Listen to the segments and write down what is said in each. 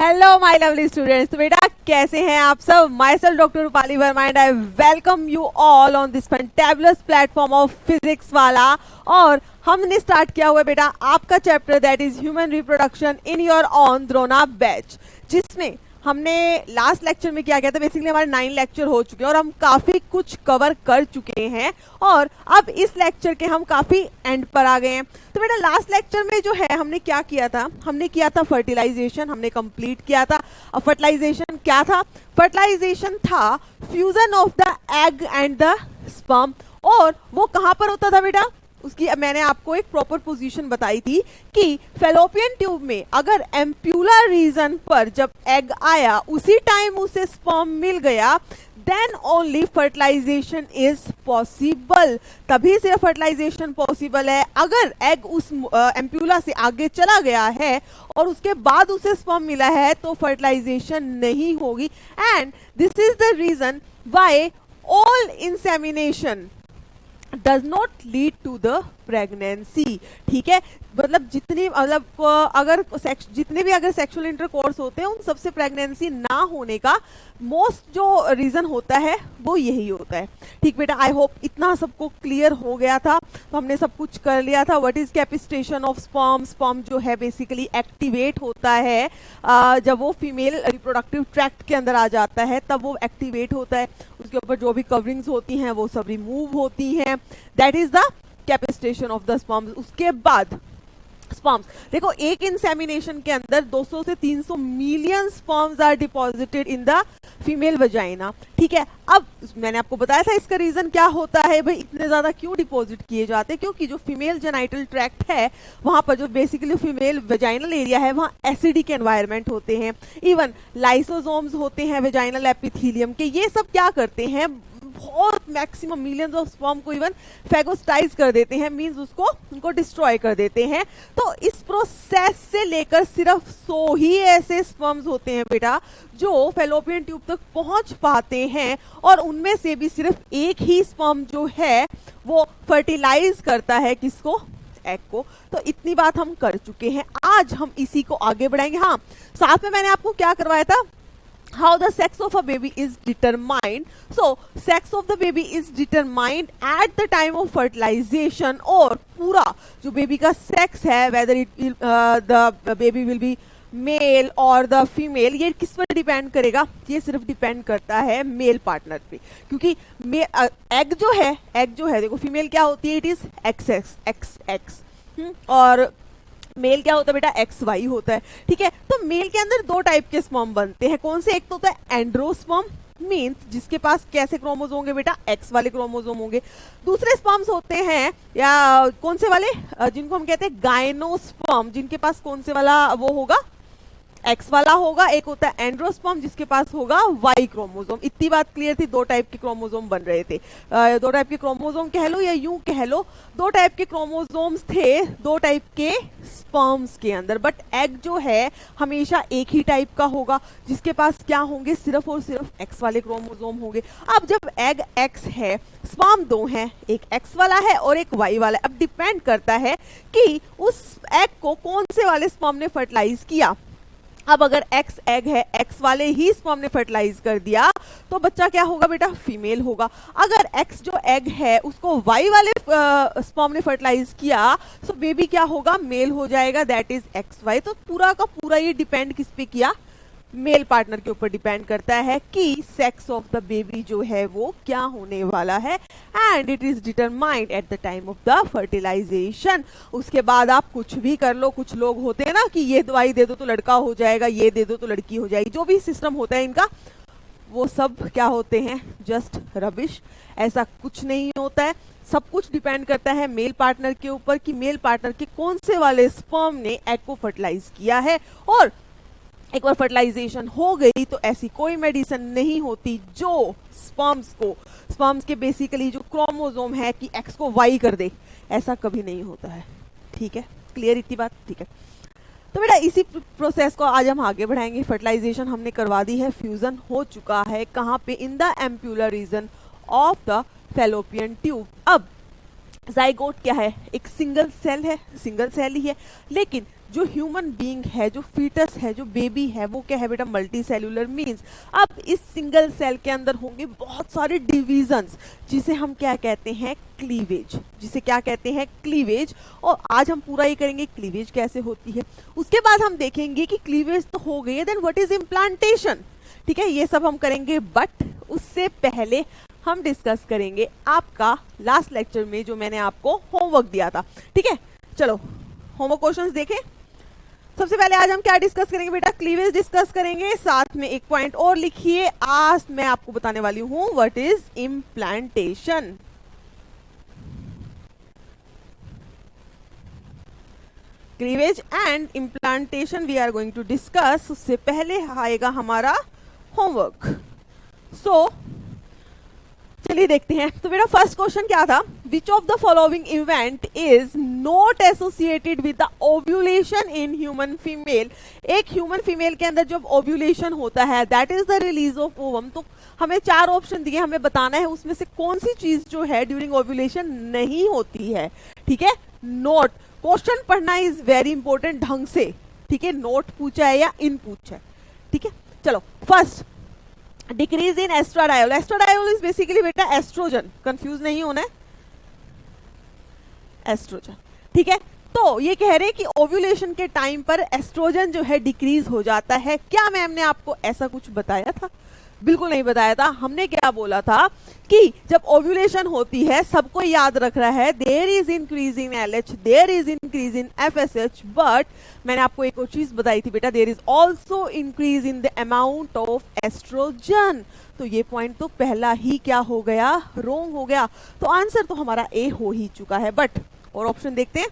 Hello my lovely students. तो बेटा कैसे हैं आप सब? My self doctor Rupali Verma and I welcome you all on this fantabulous platform of physics वाला। और हमने स्टार्ट किया हुआ है बेटा आपका chapter that is human reproduction in your on Drona batch, जिसमें हमने लास्ट लेक्चर में क्या किया था। बेसिकली हमारे 9 लेक्चर हो चुके हैं और हम काफी कुछ कवर कर चुके हैं और अब इस लेक्चर के हम काफी एंड पर आ गए हैं। तो बेटा लास्ट लेक्चर में जो है हमने क्या किया था, हमने किया था फर्टिलाइजेशन, हमने कंप्लीट किया था। अब फर्टिलाइजेशन क्या था? फर्टिलाइजेशन था fusion of the egg and the sperm. और वो कहां पर होता था बेटा? उसकी मैंने आपको एक प्रॉपर पोजीशन बताई थी कि फेलोपियन ट्यूब में अगर एम्प्यूलर रीजन पर जब एग आया उसी टाइम उसे स्पर्म मिल गया, then only fertilisation is possible. तभी सिर्फ फर्टिलाइजेशन पॉसिबल है। अगर एग उस एम्प्यूला से आगे चला गया है और उसके बाद उसे स्पर्म मिला है तो फर्टिलाइजेशन नहीं होगी। And this is the reason why all insemination does not lead to the pregnancy। ठीक है, मतलब जितनी अगर जितने भी अगर सेक्सुअल इंटरकोर्स होते हैं उन सबसे प्रेगनेंसी ना होने का मोस्ट जो रीजन होता है वो यही होता है। ठीक बेटा, आई होप इतना सबको क्लियर हो गया था। तो हमने सब कुछ कर लिया था। What is capacitation of sperm? Sperm जो है बेसिकली एक्टिवेट होता है जब वो फीमेल रिप्रोडक्टिव ट्रैक्ट के अंदर आ जाता है, तब वो एक्टिवेट होता है। उसके ऊपर जो भी कवरिंग्स होती हैं वो सब रिमूव होती हैं। That is the capacitation of the sperm. उसके बाद स्पर्म्स, देखो एक इंसेमिनेशन के अंदर 200 से 300 million sperms are deposited in the female vagina. ठीक है, अब मैंने आपको बताया था इसका रीजन क्या होता है भाई, इतने ज्यादा क्यों डिपॉजिट किए जाते हैं? क्योंकि जो फीमेल जेनाइटल ट्रैक्ट है वहां पर जो बेसिकली फीमेल वजाइनल एरिया है वहां एसिडिक एनवायरनमेंट होते हैं। इवन लाइसोसोम्स होते हैं वजाइनल एपिथेलियम के, ये सब क्या करते हैं, बहुत मैक्सिमम मिलियंस ऑफ स्पर्म को इवन फेगोस्टाइज कर देते हैं, मींस उसको उनको डिस्ट्रॉय कर देते हैं। तो इस प्रोसेस से लेकर सिर्फ 100 ही ऐसे स्पर्म्स होते हैं बेटा जो फेलोपियन ट्यूब तक पहुंच पाते हैं और उनमें से भी सिर्फ एक ही स्पर्म जो है वो फर्टिलाइज करता है किसको? एग को। तो इतनी बात हम कर चुके हैं। आज हम इसी को आगे बढ़ाएंगे। हाँ, साथ में मैंने आपको क्या करवाया था, how the sex of a baby is determined। So sex of the baby is determined at the time of fertilization। और पूरा जो बेबी का सेक्स है, whether the baby will be male और द फीमेल, ये किस पर डिपेंड करेगा? ये सिर्फ डिपेंड करता है मेल पार्टनर पे। क्योंकि एग जो है देखो फीमेल क्या होती है, इट इज एक्स और मेल क्या होता है बेटा? एक्स वाई होता है। ठीक है, तो मेल के अंदर 2 टाइप के स्पर्म बनते हैं। कौन से? एक तो होता है एंड्रोस्पर्म, मीन्स जिसके पास कैसे क्रोमोसोम होंगे बेटा? एक्स वाले क्रोमोसोम होंगे। दूसरे स्पर्म्स होते हैं या कौन से वाले, जिनको हम कहते हैं गायनोस्पर्म, जिनके पास कौन से वाला वो होगा? एक्स वाला होगा। एक होता है एंड्रोस्पर्म जिसके पास होगा वाई क्रोमोसोम। इतनी बात क्लियर थी। 2 टाइप के क्रोमोसोम बन रहे थे। 2 टाइप के क्रोमोसोम कह लो या यूं कह लो, 2 टाइप के क्रोमोसोम्स थे 2 टाइप के स्पर्म्स के अंदर। बट एग जो है हमेशा एक ही टाइप का होगा जिसके पास क्या होंगे? सिर्फ और सिर्फ एक्स वाले क्रोमोसोम होंगे। अब जब एग एक्स है, स्पर्म 2 हैं, एक एक्स वाला है और एक वाई वाला है। अब डिपेंड करता है कि उस एग को कौन से वाले स्पर्म ने फर्टिलाइज किया। अब अगर एक्स एग है, एक्स वाले ही स्पर्म ने फर्टिलाइज कर दिया तो बच्चा क्या होगा बेटा? फीमेल होगा। अगर एक्स जो एग है उसको वाई वाले स्पर्म ने फर्टिलाइज किया तो बेबी क्या होगा? मेल हो जाएगा। That is X Y. तो पूरा का पूरा ये डिपेंड किस पे किया? मेल पार्टनर के ऊपर डिपेंड करता है कि सेक्स ऑफ द बेबी जो है वो क्या होने वाला है। And it is determined at the time of the fertilisation. उसके बाद आप कुछ भी कर लो। कुछ लोग होते हैं ना कि ये दवाई दे दो तो लड़का हो जाएगा, ये दे दो तो लड़की हो जाएगी। जो भी सिस्टम होता है इनका, वो सब क्या होते हैं? Just rubbish. ऐसा कुछ नहीं होता है। सब कुछ डिपेंड करता है मेल पार्टनर के ऊपर कि मेल पार्टनर के कौन से वाले स्पर्म ने एग को फर्टिलाइज किया है। और एक बार फर्टिलाइजेशन हो गई तो ऐसी कोई मेडिसिन नहीं होती जो स्पर्म्स के बेसिकली जो क्रोमोसोम है कि एक्स को वाई कर दे। ऐसा कभी नहीं होता है। ठीक है, क्लियर इतनी बात? ठीक है, तो बेटा इसी प्रोसेस को आज हम आगे बढ़ाएंगे। फर्टिलाइजेशन हमने करवा दी है, फ्यूजन हो चुका है। कहाँ पे? In the ampullary region of the fallopian tube. अब जाइगोट क्या है? एक सिंगल सेल है, सिंगल सेल ही है, लेकिन जो ह्यूमन बीइंग है, जो फीटस है, जो बेबी है, वो क्या है बेटा, मल्टी सेल्यूलर मीन्स अब इस सिंगल सेल के अंदर होंगे बहुत सारे डिविजन्स, जिसे हम क्या कहते हैं, क्लीवेज, जिसे क्या कहते हैं, क्लीवेज। और आज हम पूरा ये करेंगे क्लीवेज कैसे होती है। उसके बाद हम देखेंगे कि क्लीवेज तो हो गई है, देन व्हाट इज इम्प्लांटेशन, ठीक है, ये सब हम करेंगे। बट उससे पहले हम डिस्कस करेंगे आपका लास्ट लेक्चर में जो मैंने आपको होमवर्क दिया था, ठीक है। चलो होमवर्क क्वेश्चंस देखें। सबसे पहले आज हम क्या डिस्कस करेंगे बेटा, क्लीवेज डिस्कस करेंगे, साथ में एक पॉइंट और लिखिए, आज मैं आपको बताने वाली हूं what is implantation. Cleavage and implantation we are going to discuss. उससे पहले आएगा हमारा होमवर्क। सो चलिए देखते हैं। तो बेटा फर्स्ट क्वेश्चन क्या था, विच of the following event is not associated with the ovulation in human female. एक ह्यूमन फीमेल के अंदर जब ओव्यूलेशन होता है that is the release of ovum. तो हमें 4 ऑप्शन दिए, हमें बताना है उसमें से कौन सी चीज जो है ड्यूरिंग ओव्यूलेशन नहीं होती है, ठीक है। नोट, क्वेश्चन पढ़ना इज वेरी इंपॉर्टेंट ढंग से, ठीक है। नोट पूछा है या इन पूछा है, ठीक है। चलो first, decrease in estradiol. Estradiol is basically बेटा एस्ट्रोजन, कंफ्यूज नहीं होना है, एस्ट्रोजन, ठीक है। तो ये कह रहे हैं कि ओव्यूलेशन के टाइम पर एस्ट्रोजन जो है डिक्रीज हो जाता है। क्या मैम ने आपको ऐसा कुछ बताया था? बिल्कुल नहीं बताया था। हमने क्या बोला था कि जब ओव्यूलेशन होती है, सबको याद रख रहा है, there is increase in LH, there is increase in FSH, but मैंने आपको एक और चीज बताई थी बेटा, there is also increase in the amount of estrogen. तो ये पॉइंट तो पहला ही क्या हो गया, रॉन्ग हो गया। तो आंसर तो हमारा ए हो ही चुका है। बट और ऑप्शन देखते हैं।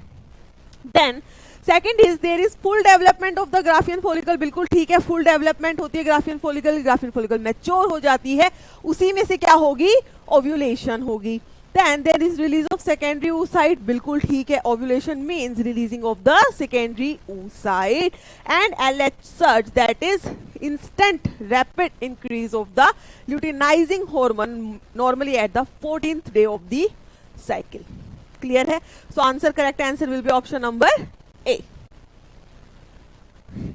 Then second is there is full development of the Graafian follicle. बिल्कुल ठीक है, फुल डेवलपमेंट होती है Graafian follicle, Graafian follicle mature हो जाती है, उसी में से क्या होगी, ओव्यूलेशन होगी। Then there is release of secondary oocyte। बिल्कुल ठीक है, ovulation means releasing of the secondary oocyte and LH surge, that is instant rapid increase of the luteinizing hormone normally at the 14th day of the cycle। Clear है? So answer, correct answer will be option number A.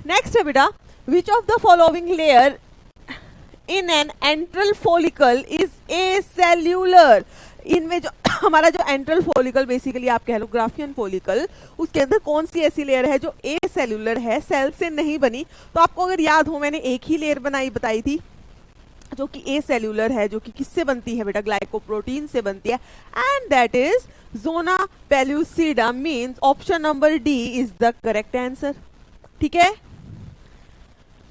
Next है बेटा, which of the following layer in an antral follicle is acellular. इनमें जो हमारा जो enteral follicle basically आप कह लो Graafian follicle, उसके अंदर कौन सी ऐसी लेयर है जो ए सेल्यूलर है, सेल से नहीं बनी। तो आपको अगर याद हो, मैंने एक ही लेयर बताई थी जो कि ए सेल्यूलर है, जो कि किससे बनती है बेटा, ग्लाइकोप्रोटीन से बनती है, and that is zona pellucida. Means option number D is the correct answer, ठीक है।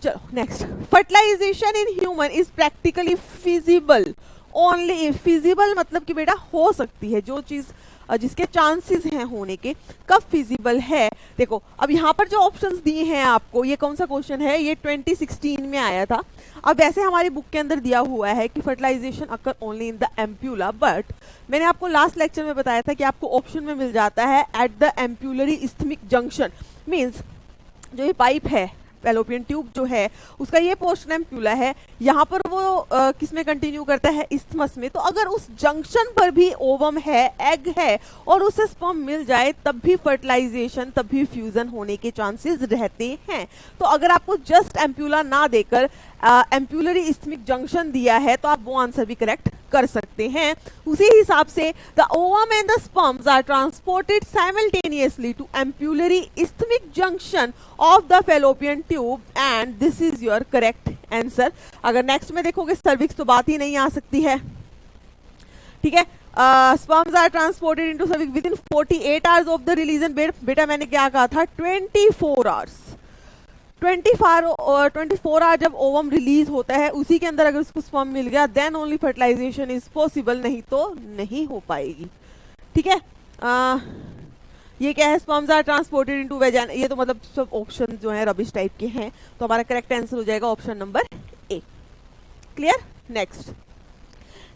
चलो next, fertilisation in human is practically feasible only. Feasible मतलब कि बेटा हो सकती है, जो चीज जिसके चांसेस हैं होने के, कब फिजिबल है। देखो अब यहाँ पर जो ऑप्शंस दिए हैं आपको, ये कौन सा क्वेश्चन है, ये 2016 में आया था। अब वैसे हमारी बुक के अंदर दिया हुआ है कि fertilisation occur only in the ampulla, but मैंने आपको लास्ट लेक्चर में बताया था कि आपको ऑप्शन में मिल जाता है at the एम्प्यूलरी isthmic junction. Means जो ये पाइप है, फैलोपियन ट्यूब जो है, उसका ये पोर्शन एम्प्यूला है, यहाँ पर वो किस में कंटिन्यू करता है, इस्थमस में। तो अगर उस जंक्शन पर भी ओवम है, एग है, और उसे स्पर्म मिल जाए, तब भी फर्टिलाइजेशन, तब भी फ्यूजन होने के चांसेस रहते हैं। तो अगर आपको जस्ट एम्प्यूला ना देकर एम्प्यूलरी इस्थमिक जंक्शन दिया है, तो आप वो आंसर भी करेक्ट कर सकते हैं। उसी हिसाब से the ovum and the sperms are transported simultaneously to ampullary isthmic junction of the fallopian tube, and this is your correct answer. अगर नेक्स्ट में देखोगे सर्विक्स तो बात ही नहीं आ सकती है, ठीक है। Sperms are transported into cervix within 48 hours of the release. बेटा मैंने क्या कहा था, 24 आवर्स। 24 आवर जब ओवम रिलीज होता है, उसी के अंदर अगर उसको स्पर्म मिल गया, then only fertilisation is possible, नहीं तो नहीं हो पाएगी, ठीक है। ये क्या है, sperms are transported into vagina. ये तो मतलब सब ऑप्शन जो है रबिश टाइप के हैं, तो हमारा करेक्ट आंसर हो जाएगा option number A. Clear? Next,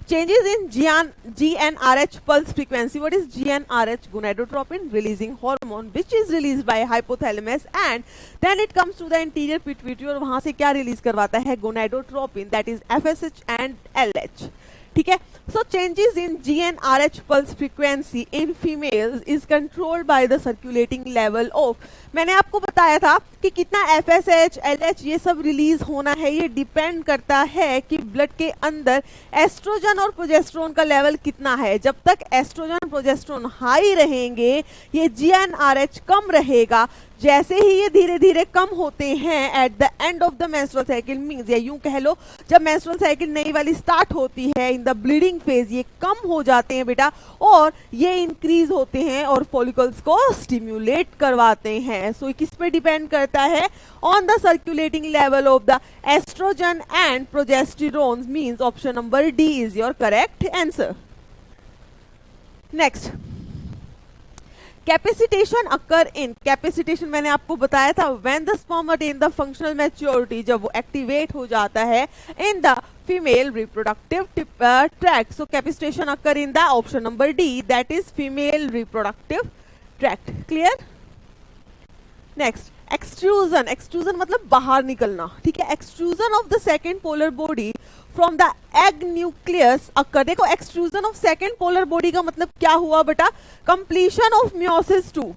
changes in GnRH pulse frequency. What is GnRH? Gonadotropin releasing hormone which is released by hypothalamus and then it comes to the anterior pituitary और वहां से क्या release करवाता है, gonadotropin, that is FSH and LH, ठीक है। So changes in GnRH pulse frequency in females is controlled by the circulating level of, मैंने आपको बताया था कि कितना FSH LH ये सब रिलीज होना है, ये डिपेंड करता है कि ब्लड के अंदर एस्ट्रोजन और प्रोजेस्टेरोन का लेवल कितना है। जब तक एस्ट्रोजन प्रोजेस्टेरोन हाई रहेंगे ये GnRH कम रहेगा। जैसे ही ये धीरे धीरे कम होते हैं at the end of the menstrual cycle, means या यूं कह लो जब मेंस्ट्रुअल साइकिल नई वाली स्टार्ट होती है इन द ब्लीडिंग फेज, ये कम हो जाते हैं बेटा और ये इंक्रीज होते हैं और फॉलिकल्स को स्टिम्युलेट करवाते हैं। सो किस पे डिपेंड करता है? On the circulating level of the estrogen and progesterone, means option number D is your correct answer. Next, capacitation occur in, capacitation मैंने आपको बताया था when the sperm attain the functional maturity, जब वो एक्टिवेट हो जाता है in the female reproductive tract. So capacitation occur in the option number D, that is female reproductive tract. Clear? Next, extrusion, extrusion मतलब बाहर निकलना, ठीक है। Extrusion of the second polar body from the egg nucleus occur, देखो extrusion of second polar body का मतलब क्या हुआ बेटा? Completion of meiosis 2।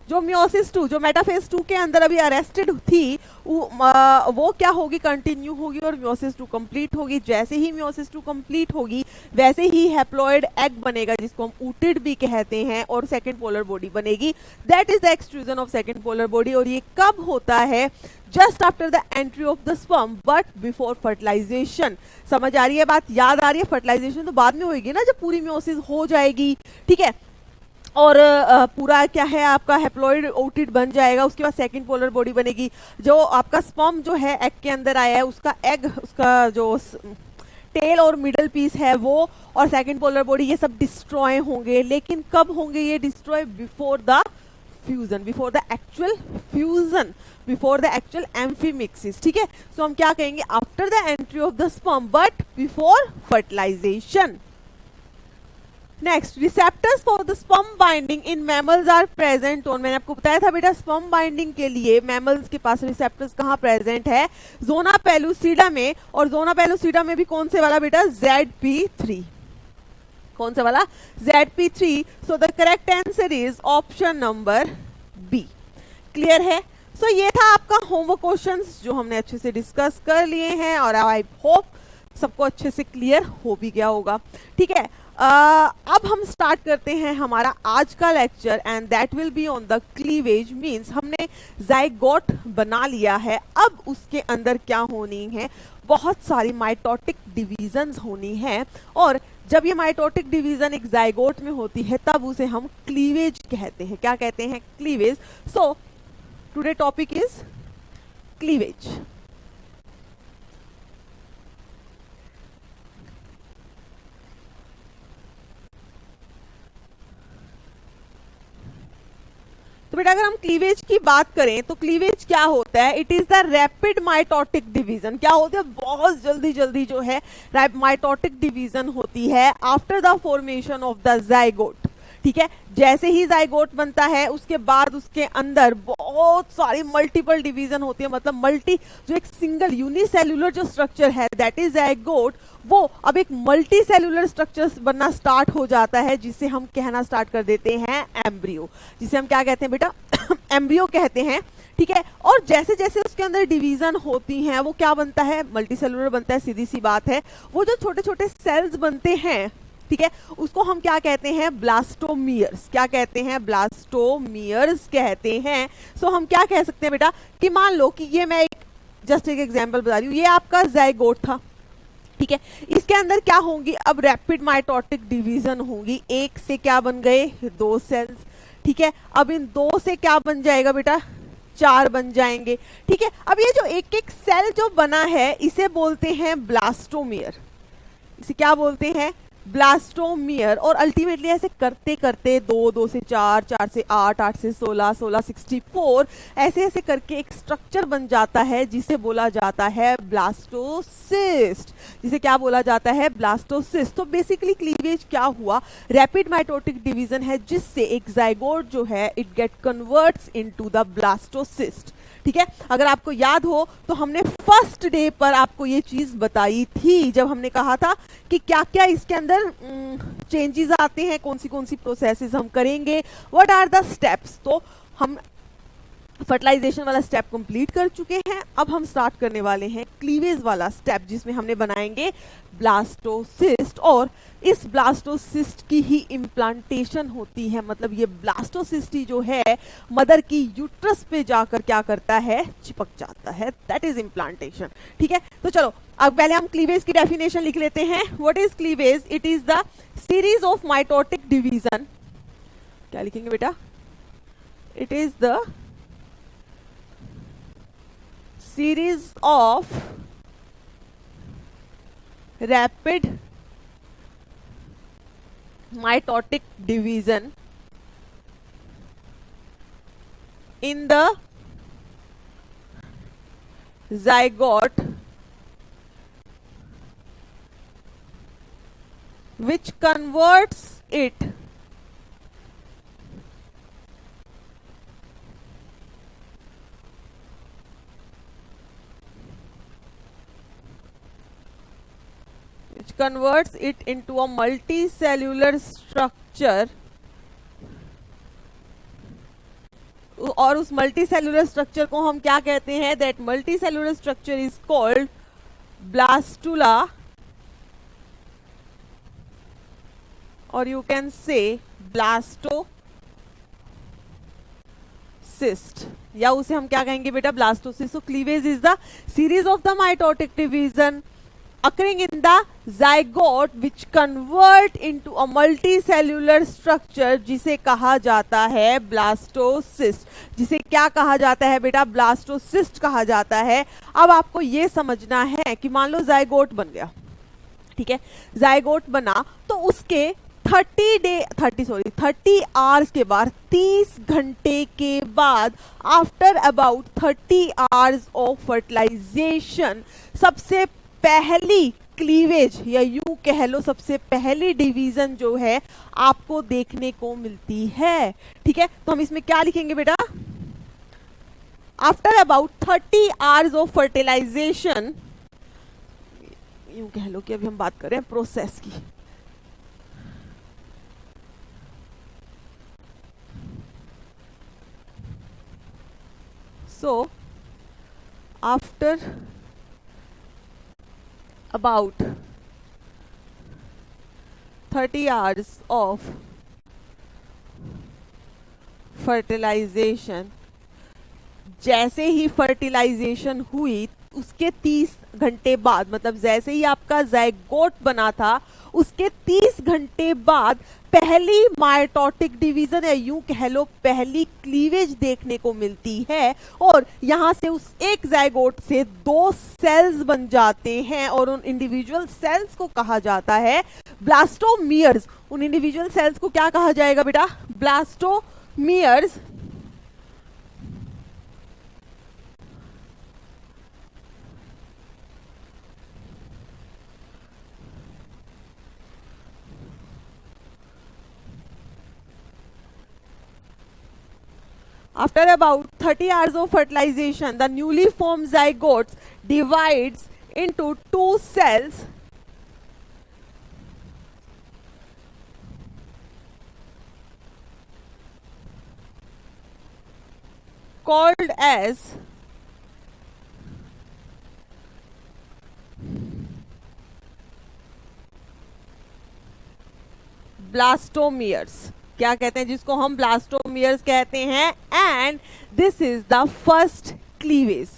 जो मियोसिस 2, जो मेटाफेज 2 के अंदर अभी अरेस्टेड थी वो क्या होगी? कंटिन्यू होगी और मियोसिस 2 कंप्लीट होगी। जैसे ही मियोसिस 2 कंप्लीट होगी वैसे ही हैप्लॉइड एग बनेगा जिसको हम ऊटिड भी कहते हैं और सेकंड पोलर बॉडी बनेगी। That is the extrusion of second polar body. और ये कब होता है? Just after the entry of the sperm but before fertilisation. समझ आ रही है बात? याद आ रही है? फर्टिलाइजेशन तो बाद में होगी ना, जब पूरी मियोसिस हो जाएगी, ठीक है, और पूरा क्या है आपका हैप्लॉइड ओटिड बन जाएगा, उसके बाद सेकंड पोलर बॉडी बनेगी। जो आपका स्पर्म जो है एग के अंदर आया है उसका एग, उसका जो टेल और मिडल पीस है वो और सेकंड पोलर बॉडी ये सब डिस्ट्रॉय होंगे। लेकिन कब होंगे ये destroy? Before the fusion, before the actual fusion, before the actual amphimixis, ठीक है। सो हम क्या कहेंगे? After the entry of the sperm but before fertilisation. Next, receptors for the sperm binding in mammals are present on, मैंने आपको बताया था बेटा स्पर्म बाइंडिंग के लिए मैमल्स के पास रिसेप्टर्स कहाँ प्रेजेंट है? जोना पेलुसिडा में। और जोना पेलुसिडा में भी कौन से वाला बेटा? ZP3। कौन सा वाला? ZP3। So the correct answer is option number B. Clear है? सो ये था आपका होमवर्क क्वेश्चंस जो हमने अच्छे से डिस्कस कर लिए हैं और आई होप सबको अच्छे से क्लियर हो भी गया होगा, ठीक है। अब हम स्टार्ट करते हैं हमारा आज का lecture and that will be on the cleavage, means हमने जाइगोट बना लिया है। अब उसके अंदर क्या होनी है? बहुत सारी माइटोटिक डिवीजन्स होनी है और जब ये माइटोटिक डिवीजन एक जाइगोट में होती है तब उसे हम क्लीवेज कहते हैं। क्या कहते हैं? Cleavage. So today topic is cleavage. तो बेटा अगर हम क्लीवेज की बात करें तो क्लीवेज क्या होता है? It is the rapid mitotic division. क्या होता है? बहुत जल्दी जल्दी जो है माइटोटिक डिवीजन होती है after the formation of the zygote, ठीक है। जैसे ही जाइगोट बनता है उसके बाद उसके अंदर बहुत सारी मल्टीपल डिवीजन होती है, मतलब मल्टी, जो एक सिंगल यूनिसेल्युलर जो स्ट्रक्चर है दैट इज जाइगोट, वो अब एक मल्टी सेल्युलर स्ट्रक्चर बनना स्टार्ट हो जाता है जिसे हम कहना स्टार्ट कर देते हैं एम्ब्रियो, जिसे हम क्या कहते हैं बेटा? एम्ब्रियो कहते हैं, ठीक है। और जैसे जैसे उसके अंदर डिवीजन होती हैं वो क्या बनता है? मल्टी सेल्युलर बनता है, सीधी सी बात है। वो जो छोटे छोटे सेल्स बनते हैं, ठीक है, उसको हम क्या कहते हैं? ब्लास्टोमियर्स। क्या कहते हैं? ब्लास्टोमियर्स कहते हैं। सो हम क्या कह सकते हैं बेटा कि मान लो कि ये मैं जस्ट एक एग्जांपल बता रही हूँ, ये आपका जाइगोट था, ठीक है। इसके अंदर क्या होंगी? अब रैपिड माइटोटिक डिवीजन होंगी। एक से क्या बन गए? 2 सेल्स, ठीक है। अब इन 2 से क्या बन जाएगा बेटा? 4 बन जाएंगे, ठीक है। अब ये जो एक एक सेल जो बना है इसे बोलते हैं ब्लास्टोमियर। इसे क्या बोलते हैं? ब्लास्टोमियर। और अल्टीमेटली ऐसे करते करते 2 से 4, 4 से 8, 8 से 16, 16 64 ऐसे ऐसे करके एक स्ट्रक्चर बन जाता है जिसे बोला जाता है ब्लास्टोसिस्ट। जिसे क्या बोला जाता है? ब्लास्टोसिस्ट। तो बेसिकली क्लीवेज क्या हुआ? रैपिड माइटोटिक डिवीजन है जिससे एक जाइगोट जो है it get converts into the blastocyst, ठीक है, अगर आपको याद हो तो हमने फर्स्ट डे पर आपको ये चीज बताई थी, जब हमने कहा था कि क्या क्या इसके अंदर चेंजेस आते हैं, कौन सी प्रोसेसेस हम करेंगे, व्हाट आर द स्टेप्स। तो हम फर्टिलाइजेशन वाला स्टेप कंप्लीट कर चुके हैं। अब हम स्टार्ट करने वाले हैं क्लीवेज वाला स्टेप, जिसमें हमने बनाएंगे ब्लास्टोसिस्ट, और इस ब्लास्टोसिस्ट की ही इम्प्लांटेशन होती है। मतलब ये ब्लास्टोसिस्ट ही जो है मदर की यूट्रस पे जाकर क्या करता है, चिपक जाता है, दैट इज इम्प्लांटेशन। ठीक है, तो चलो अब पहले हम क्लीवेज की डेफिनेशन लिख लेते हैं। What is cleavage? It is the series of mitotic division. क्या लिखेंगे बेटा? It is the series of rapid mitotic division in the zygote which converts it into a multicellular structure, और उस मल्टीसेल्यूलर स्ट्रक्चर को हम क्या कहते हैं? That multicellular structure is called blastula, और यू कैन से ब्लास्टोसिस्ट, या उसे हम क्या कहेंगे बेटा? Blastocyst. So cleavage is the series of the mitotic division occurring in the zygote which convert into a multicellular structure, जिसे कहा जाता है ब्लास्टोसिस्ट। जिसे क्या कहा जाता है बेटा? ब्लास्टोसिस्ट कहा जाता है। अब आपको ये समझना है कि मान लो zygote बन गया, ठीक है, zygote बना तो उसके 30 आवर्स के बाद, 30 घंटे के बाद, after about 30 hours of fertilisation, सबसे पहली क्लीवेज, या यूं कह लो सबसे पहली डिवीजन जो है आपको देखने को मिलती है। ठीक है, तो हम इसमें क्या लिखेंगे बेटा? After about 30 hours of fertilisation, यूं कह लो कि अभी हम बात कर रहे हैं प्रोसेस की। So after about 30 hours of fertilization, जैसे ही फर्टिलाइजेशन हुई उसके 30 घंटे बाद, मतलब जैसे ही आपका ज़ायगोट बना था उसके 30 घंटे बाद पहली माइटोटिक डिवीजन, या यूं कह लो पहली क्लीवेज देखने को मिलती है, और यहां से उस एक ज़ायगोट से 2 सेल्स बन जाते हैं, और उन इंडिविजुअल सेल्स को कहा जाता है ब्लास्टोमियर्स। उन इंडिविजुअल सेल्स को क्या कहा जाएगा बेटा? Blastomeres. After about 30 hours of fertilization, the newly formed zygotes divides into 2 cells called as blastomeres। क्या कहते हैं? जिसको हम ब्लास्टोमियर्स कहते हैं। And this is the first cleavage.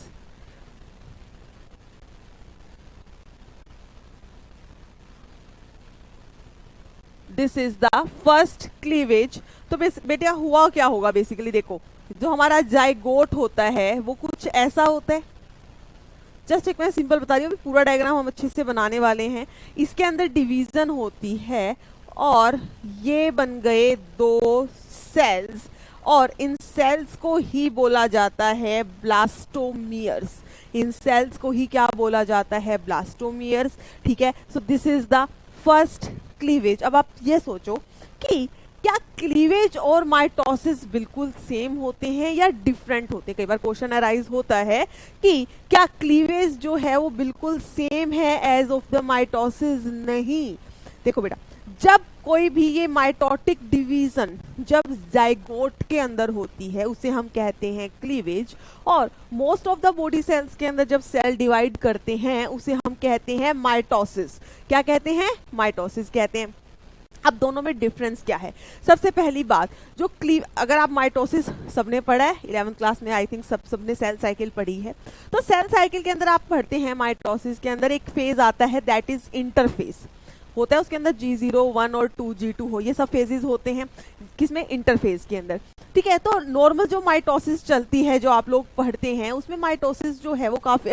This is the first cleavage. तो बेटा हुआ क्या होगा? बेसिकली देखो, जो हमारा जाइगोट होता है वो कुछ ऐसा होता है। जस्ट एक मैं सिंपल बता रही हूँ, पूरा डायग्राम हम अच्छे से बनाने वाले हैं। इसके अंदर डिवीजन होती है और ये बन गए 2 सेल्स, और इन सेल्स को ही बोला जाता है ब्लास्टोमियर्स। इन सेल्स को ही क्या बोला जाता है? ब्लास्टोमियर्स। ठीक है, so this is the first cleavage. अब आप ये सोचो कि क्या क्लीवेज और माइटोसिस बिल्कुल सेम होते हैं या डिफरेंट होते हैं? कई बार क्वेश्चन अराइज होता है कि क्या क्लीवेज जो है वो बिल्कुल सेम है एज ऑफ द माइटोसिस? नहीं। देखो बेटा, जब कोई भी ये माइटोटिक डिवीजन जब जाइगोट के अंदर होती है उसे हम कहते हैं क्लीवेज, और most of the body cells के अंदर जब सेल डिवाइड करते हैं उसे हम कहते हैं माइटोसिस। क्या कहते हैं? माइटोसिस कहते हैं। अब दोनों में डिफरेंस क्या है? सबसे पहली बात, जो अगर आप माइटोसिस सबने पढ़ा है 11th क्लास में, आई थिंक सबने सेल साइकिल पढ़ी है, तो सेल साइकिल के अंदर आप पढ़ते हैं माइटोसिस के अंदर एक फेज आता है दैट इज इंटरफेज होता है। उसके अंदर G0, 1 और 2, G2 हो, ये सब फेजेस होते हैं किसमें? इंटरफेज के अंदर। ठीक है, तो नॉर्मल जो माइटोसिस चलती है जो आप लोग पढ़ते हैं उसमें माइटोसिस जो है वो काफी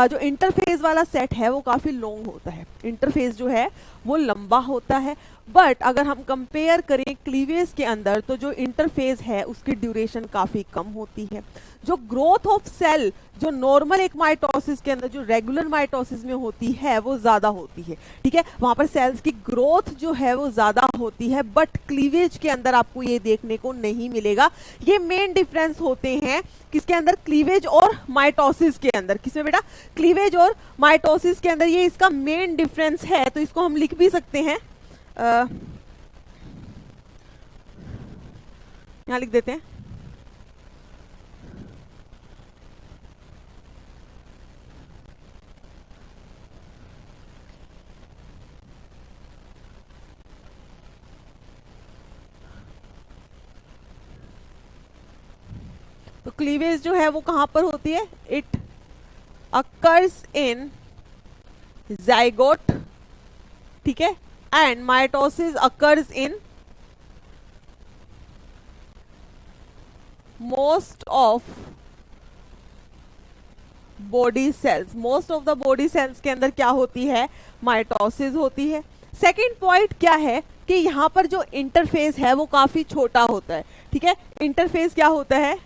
जो इंटरफेज वाला सेट है वो काफी लॉन्ग होता है, इंटरफेज जो है वो लंबा होता है। बट अगर हम कंपेयर करें क्लीवेज के अंदर तो जो इंटरफेज है उसकी ड्यूरेशन काफी कम होती है। जो ग्रोथ ऑफ सेल जो नॉर्मल एक माइटोसिस के अंदर जो रेगुलर माइटोसिस में होती है वो ज्यादा होती है। ठीक है, वहां पर सेल्स की ग्रोथ जो है वो ज्यादा होती है, बट क्लीवेज के अंदर आपको ये देखने को नहीं मिलेगा। ये मेन डिफरेंस होते हैं किसके अंदर? क्लीवेज और माइटोसिस के अंदर। किसमें बेटा? क्लीवेज और माइटोसिस के अंदर ये इसका मेन डिफरेंस है। तो इसको हम लिख भी सकते हैं, यहां लिख देते हैं। तो क्लीवेज जो है वो कहां पर होती है? इट अकर्स इन जाइगोट, ठीक है, and mitosis occurs in most of body cells. Most of the body cells के अंदर क्या होती है? माइटोसिस होती है। सेकेंड पॉइंट क्या है कि यहां पर जो इंटरफेस है वो काफी छोटा होता है। ठीक है, इंटरफेस क्या होता है?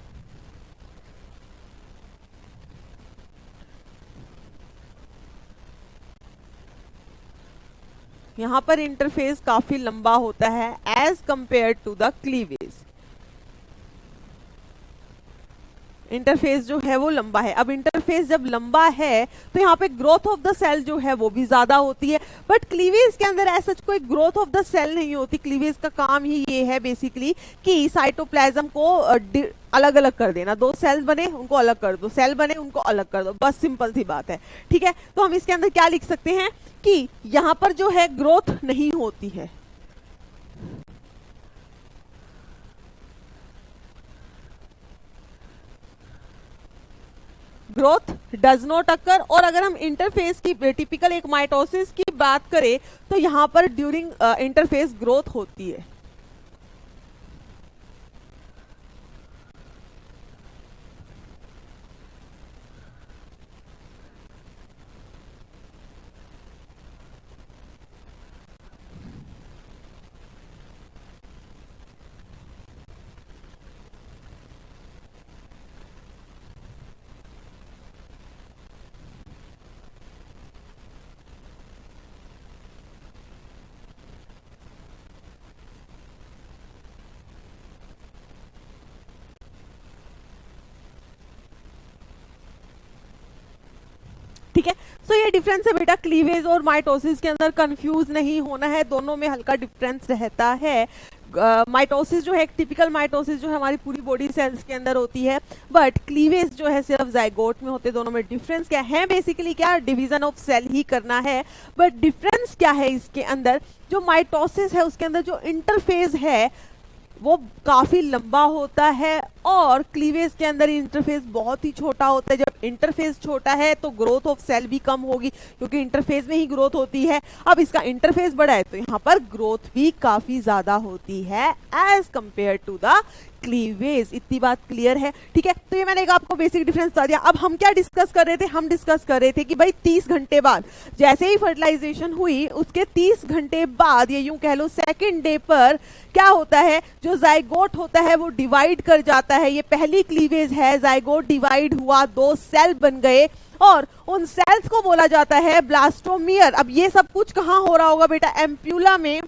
यहां पर इंटरफेस काफी लंबा होता है as compare to the cleavage. Interface जो है वो लंबा है। अब इंटरफेस जब लंबा है तो यहाँ पे ग्रोथ ऑफ द सेल जो है वो भी ज्यादा होती है, बट क्लीवेज के अंदर ऐसा कोई ग्रोथ ऑफ द सेल नहीं होती। क्लीवेज का काम ही ये है बेसिकली कि साइटोप्लाज्म को अलग अलग कर देना। दो सेल बने उनको अलग कर दो, सेल बने उनको अलग कर दो, बस सिंपल सी बात है। ठीक है, तो हम इसके अंदर क्या लिख सकते हैं कि यहां पर जो है ग्रोथ नहीं होती है। Growth does not occur. और अगर हम इंटरफेस की टिपिकल एक माइटोसिस की बात करें तो यहां पर ड्यूरिंग इंटरफेस ग्रोथ होती है। ठीक है, सो ये डिफरेंस है बेटा क्लीवेज और माइटोसिस के अंदर। कंफ्यूज नहीं होना है, दोनों में हल्का डिफरेंस रहता है। माइटोसिस जो है एक टिपिकल माइटोसिस जो है हमारी पूरी बॉडी सेल्स के अंदर होती है, बट क्लीवेज जो है सिर्फ जाइगोट में होते हैं। दोनों में डिफरेंस क्या है? बेसिकली क्या? डिवीजन ऑफ सेल ही करना है। बट डिफरेंस क्या है इसके अंदर? जो माइटोसिस है उसके अंदर जो इंटरफेज है वो काफी लंबा होता है, और क्लीवेज के अंदर इंटरफेस बहुत ही छोटा होता है। जब इंटरफेस छोटा है तो ग्रोथ ऑफ सेल भी कम होगी क्योंकि इंटरफेस में ही ग्रोथ होती है। अब इसका इंटरफेस बड़ा है तो यहाँ पर ग्रोथ भी काफी ज्यादा होती है as compare to the cleavage. इतनी बात क्लियर है? ठीक है, तो ये मैंने एक आपको बेसिक डिफरेंस बता दिया। अब हम क्या डिस्कस कर रहे थे? हम डिस्कस कर रहे थे कि भाई 30 घंटे बाद जैसे ही फर्टिलाइजेशन हुई उसके 30 घंटे बाद, ये यूं कह लो सेकेंड डे पर, क्या होता है? जो जाइगोट होता है वो डिवाइड कर जाता है। ये पहली क्लीवेज है, जाइगोट डिवाइड हुआ, दो सेल बन गए और उन सेल्स को बोला जाता है ब्लास्टोमियर। अब ये सब कुछ कहां हो रहा होगा बेटा? एम्प्यूला में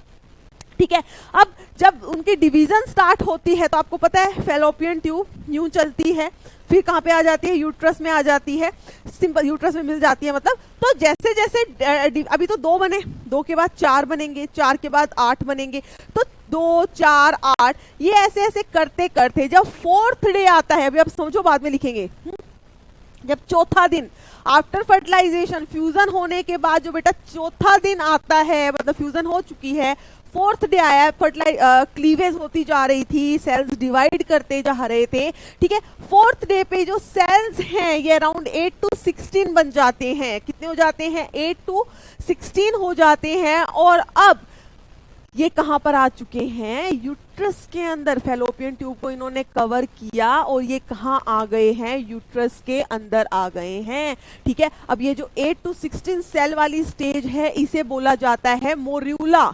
ठीक है। अब जब उनकी डिवीजन स्टार्ट होती है तो आपको पता है फैलोपियन ट्यूब यूं चलती है, फिर कहाँ पे आ जाती है, यूट्रस में आ जाती है, सिंपल यूट्रस में मिल जाती है मतलब। तो जैसे जैसे अभी तो 2 बने, 2 के बाद 4 बनेंगे, 4 के बाद 8 बनेंगे, तो 2 4 8 ये ऐसे ऐसे करते करते जब 4th डे आता है, अभी आप समझो बाद में लिखेंगे, जब चौथा दिन आफ्टर फर्टिलाइजेशन फ्यूजन होने के बाद जो बेटा चौथा दिन आता है, मतलब फ्यूजन हो चुकी है, 4th डे आया, क्लीवेज होती जा रही थी, सेल्स डिवाइड करते जा रहे थे, ठीक है। 4th डे पे जो सेल्स हैं ये अराउंड 8 to 16 बन जाते हैं। कितने हो जाते हैं? 8 to 16 हो जाते हैं। और अब ये कहां पर आ चुके हैं? यूट्रस के अंदर। फैलोपियन ट्यूब को इन्होंने कवर किया और ये कहां आ गए हैं? यूट्रस के अंदर आ गए हैं, ठीक है। अब ये जो 8 to 16 सेल वाली स्टेज है इसे बोला जाता है मोर्यूला,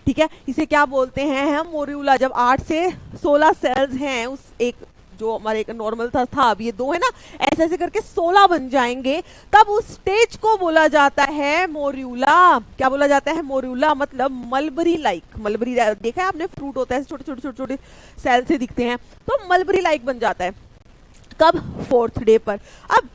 ठीक है। इसे क्या बोलते हैं हम? मोर्यूला। जब 8 से 16 सेल्स हैं उस एक जो हमारे एक नॉर्मल था अब ये 2 है ना, ऐसे ऐसे करके 16 बन जाएंगे, तब उस स्टेज को बोला जाता है मोर्यूला। क्या बोला जाता है? मोर्यूला। मतलब मलबरी लाइक। मलबरी देखा है आपने? फ्रूट होता है, छोटे छोटे छोटे छोटे सेल से दिखते हैं, तो मलबरी लाइक बन जाता है। कब? 4th डे पर। अब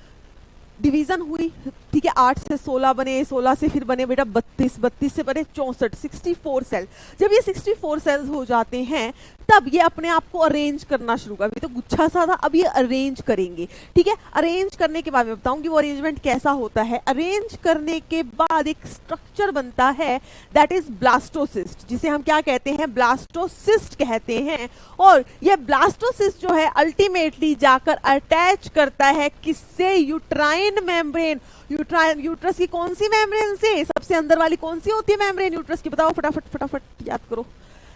डिवीजन हुई, ठीक है, 8 से 16 बने, 16 से फिर बने बेटा 32, 32 से बने 64, 64 सेल। जब ये 64 सेल्स हो जाते हैं तब ये अपने आप को अरेंज करना शुरू कर। अभी तो गुच्छा सा था, अब ये अरेंज करेंगे, ठीक है। अरेंज करने के बाद मैं बताऊंगी वो अरेंजमेंट कैसा होता है। अरेंज करने के बाद एक स्ट्रक्चर बनता है, दैट इज ब्लास्टोसिस्ट, जिसे हम क्या कहते हैं? ब्लास्टोसिस्ट कहते हैं। और ये ब्लास्टोसिस्ट जो है अल्टीमेटली जाकर अटैच करता है किससे? Uterine membrane. यूट्रस की कौन सी मेम्ब्रेन से? सबसे अंदर वाली कौन सी होती है मेम्ब्रेन यूट्रस की? बताओ फटाफट फटाफट याद करो।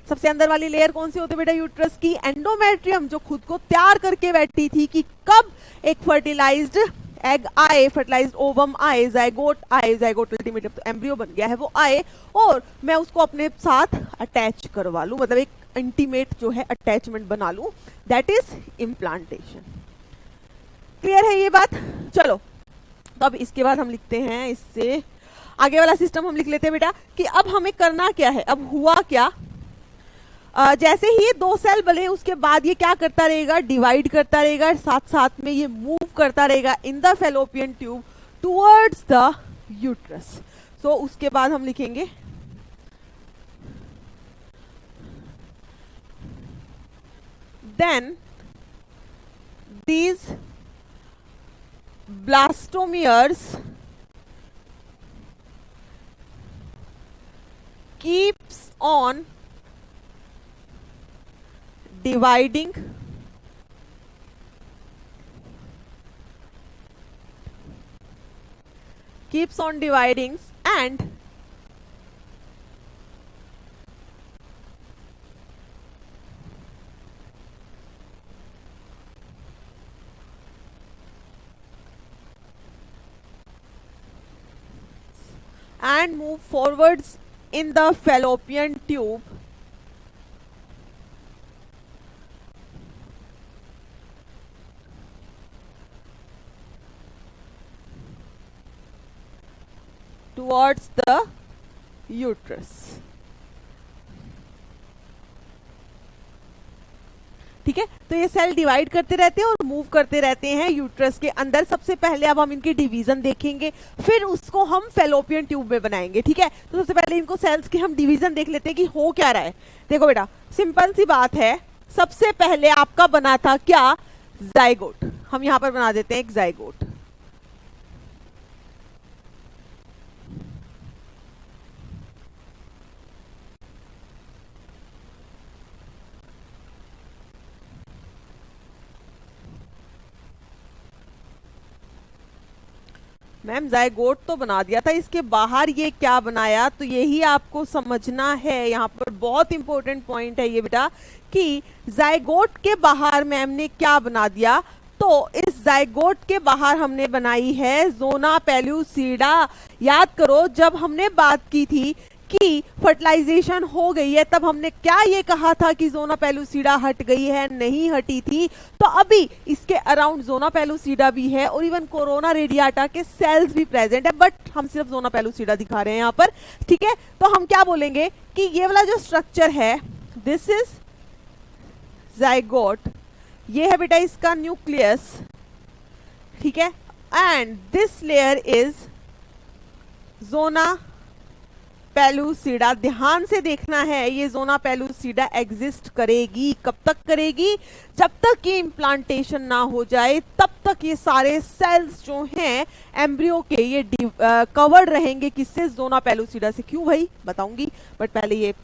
सबसे अंदर वाली लेयर कौन सी होती है बेटा यूट्रस की? एंडोमेट्रियम, जो खुद को तैयार करके बैठी थी कि कब एक फर्टिलाइज्ड एग आए, फर्टिलाइज्ड ओवम आए, जाइगोट आए, जाइगोट अल्टीमेट एम्ब्रियो बन गया है वो आए, और मैं उसको अपने साथ अटैच करवा लूं, मतलब एक इंटीमेट जो है अटैचमेंट बना लूं, दैट इज इम्प्लांटेशन। क्लियर है ये बात? चलो, तो अब इसके बाद हम लिखते हैं, इससे आगे वाला सिस्टम हम लिख लेते हैं बेटा कि अब हमें करना क्या है। अब हुआ क्या? जैसे ही ये 2 सेल बने उसके बाद ये क्या करता रहेगा? डिवाइड करता रहेगा, साथ साथ में ये मूव करता रहेगा in the fallopian tube towards the uterus. So उसके बाद हम लिखेंगे then these blastomeres keeps on dividing and move forwards in the fallopian tube towards the uterus। ठीक है, तो ये सेल डिवाइड करते रहते हैं और मूव करते रहते हैं यूट्रस के अंदर। सबसे पहले अब हम इनकी डिवीजन देखेंगे, फिर उसको हम फैलोपियन ट्यूब में बनाएंगे, ठीक है। तो सबसे पहले इनको सेल्स की हम डिवीजन देख लेते हैं कि हो क्या रहा है। देखो बेटा, सिंपल सी बात है, सबसे पहले आपका बना था क्या? जाइगोट। हम यहां पर बना देते हैं एक जाइगोट। मैम जाइगोट तो बना दिया था, इसके बाहर ये क्या बनाया? तो यही आपको समझना है, यहाँ पर बहुत इंपॉर्टेंट पॉइंट है ये बेटा कि जाइगोट के बाहर मैम ने क्या बना दिया। तो इस जाइगोट के बाहर हमने बनाई है जोना पेल्यूसिडा। याद करो जब हमने बात की थी कि फर्टिलाइजेशन हो गई है, तब हमने क्या ये कहा था कि जोना पेलुसिडा हट गई है? नहीं हटी थी। तो अभी इसके अराउंड जोना पेलुसिडा भी है और इवन कोरोना रेडियाटा के सेल्स भी प्रेजेंट है, बट हम सिर्फ जोना पेलुसिडा दिखा रहे हैं यहाँ पर, ठीक है। तो हम क्या बोलेंगे कि ये वाला जो स्ट्रक्चर है, दिस इज जाइगोट, ये है बेटा इसका न्यूक्लियस, ठीक है, and this layer is zona pellucida. ध्यान से देखना है, ये जोना पेलुसिडा एग्जिस्ट करेगी। कब तक करेगी? जब तक ये इम्प्लांटेशन ना हो जाए, तब तक ये सारे सेल्स जो हैं एम्ब्रियो के, ये कवर्ड रहेंगे किससे? जोना पेलुसिडा से। क्यों भाई? बताऊंगी, बट पहले ये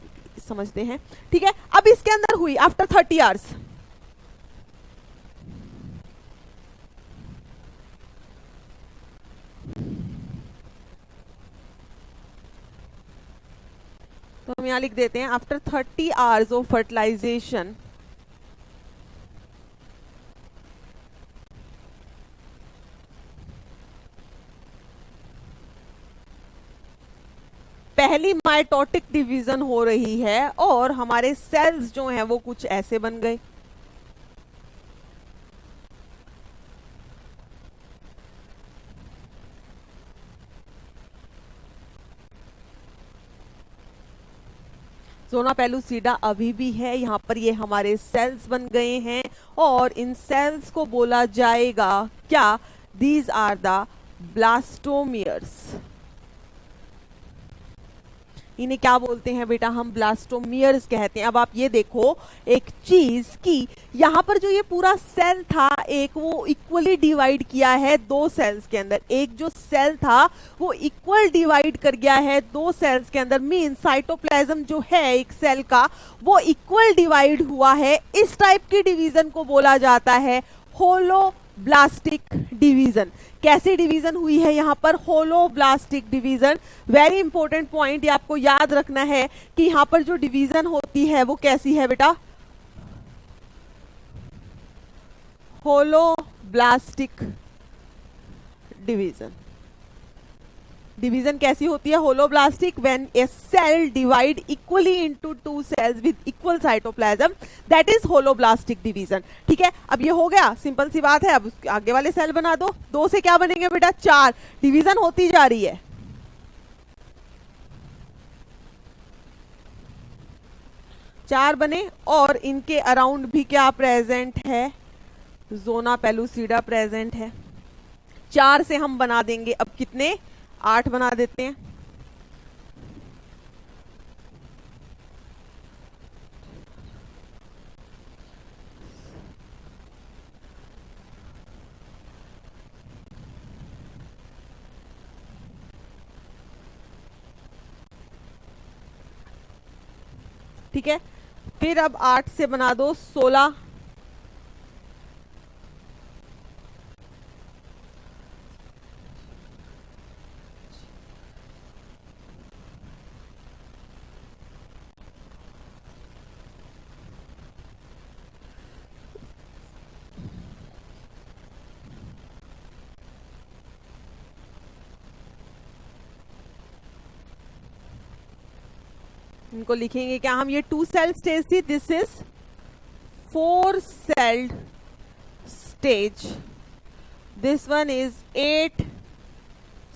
समझते हैं, ठीक है। अब इसके अंदर हुई आफ्टर 30 आवर्स, तो हम यहां लिख देते हैं आफ्टर 30 आवर्स ऑफ फर्टिलाइजेशन, पहली माइटोटिक डिवीजन हो रही है और हमारे सेल्स जो हैं वो कुछ ऐसे बन गए। जोना पेलुसिडा अभी भी है यहाँ पर, ये हमारे सेल्स बन गए हैं और इन सेल्स को बोला जाएगा क्या? These are the blastomeres. इन्हें क्या बोलते हैं बेटा? हम ब्लास्टोमियर्स कहते हैं। अब आप ये देखो एक चीज कि यहाँ पर जो ये पूरा सेल था एक, वो इक्वली डिवाइड किया है दो सेल्स के अंदर। एक जो सेल था वो इक्वल डिवाइड कर गया है दो सेल्स के अंदर, मीन साइटोप्लाज्म जो है एक सेल का वो इक्वल डिवाइड हुआ है। इस टाइप की डिवीजन को बोला जाता है होलोब्लास्टिक डिवीजन। कैसे डिवीजन हुई है यहाँ पर? Holoblastic division. Very important point, ये आपको याद रखना है कि यहाँ पर जो डिवीजन होती है वो कैसी है बेटा? Holoblastic division. डिवीजन कैसी होती है? Holoblastic. When a cell divide equally into two cells with equal cytoplasm, that is holoblastic division, ठीक है। अब ये हो गया, सिंपल सी बात है। अब उसके आगे वाले सेल बना दो, दो से क्या बनेंगे बेटा? 4। डिवीजन होती जा रही है, 4 बने और इनके अराउंड भी क्या प्रेजेंट है? जोना पेलुसिडा प्रेजेंट है। 4 से हम बना देंगे अब कितने? 8 बना देते हैं। ठीक है, फिर अब 8 से बना दो 16। इनको लिखेंगे क्या हम? ये 2 सेल स्टेज थी, this is 4 sailed stage, this one is 8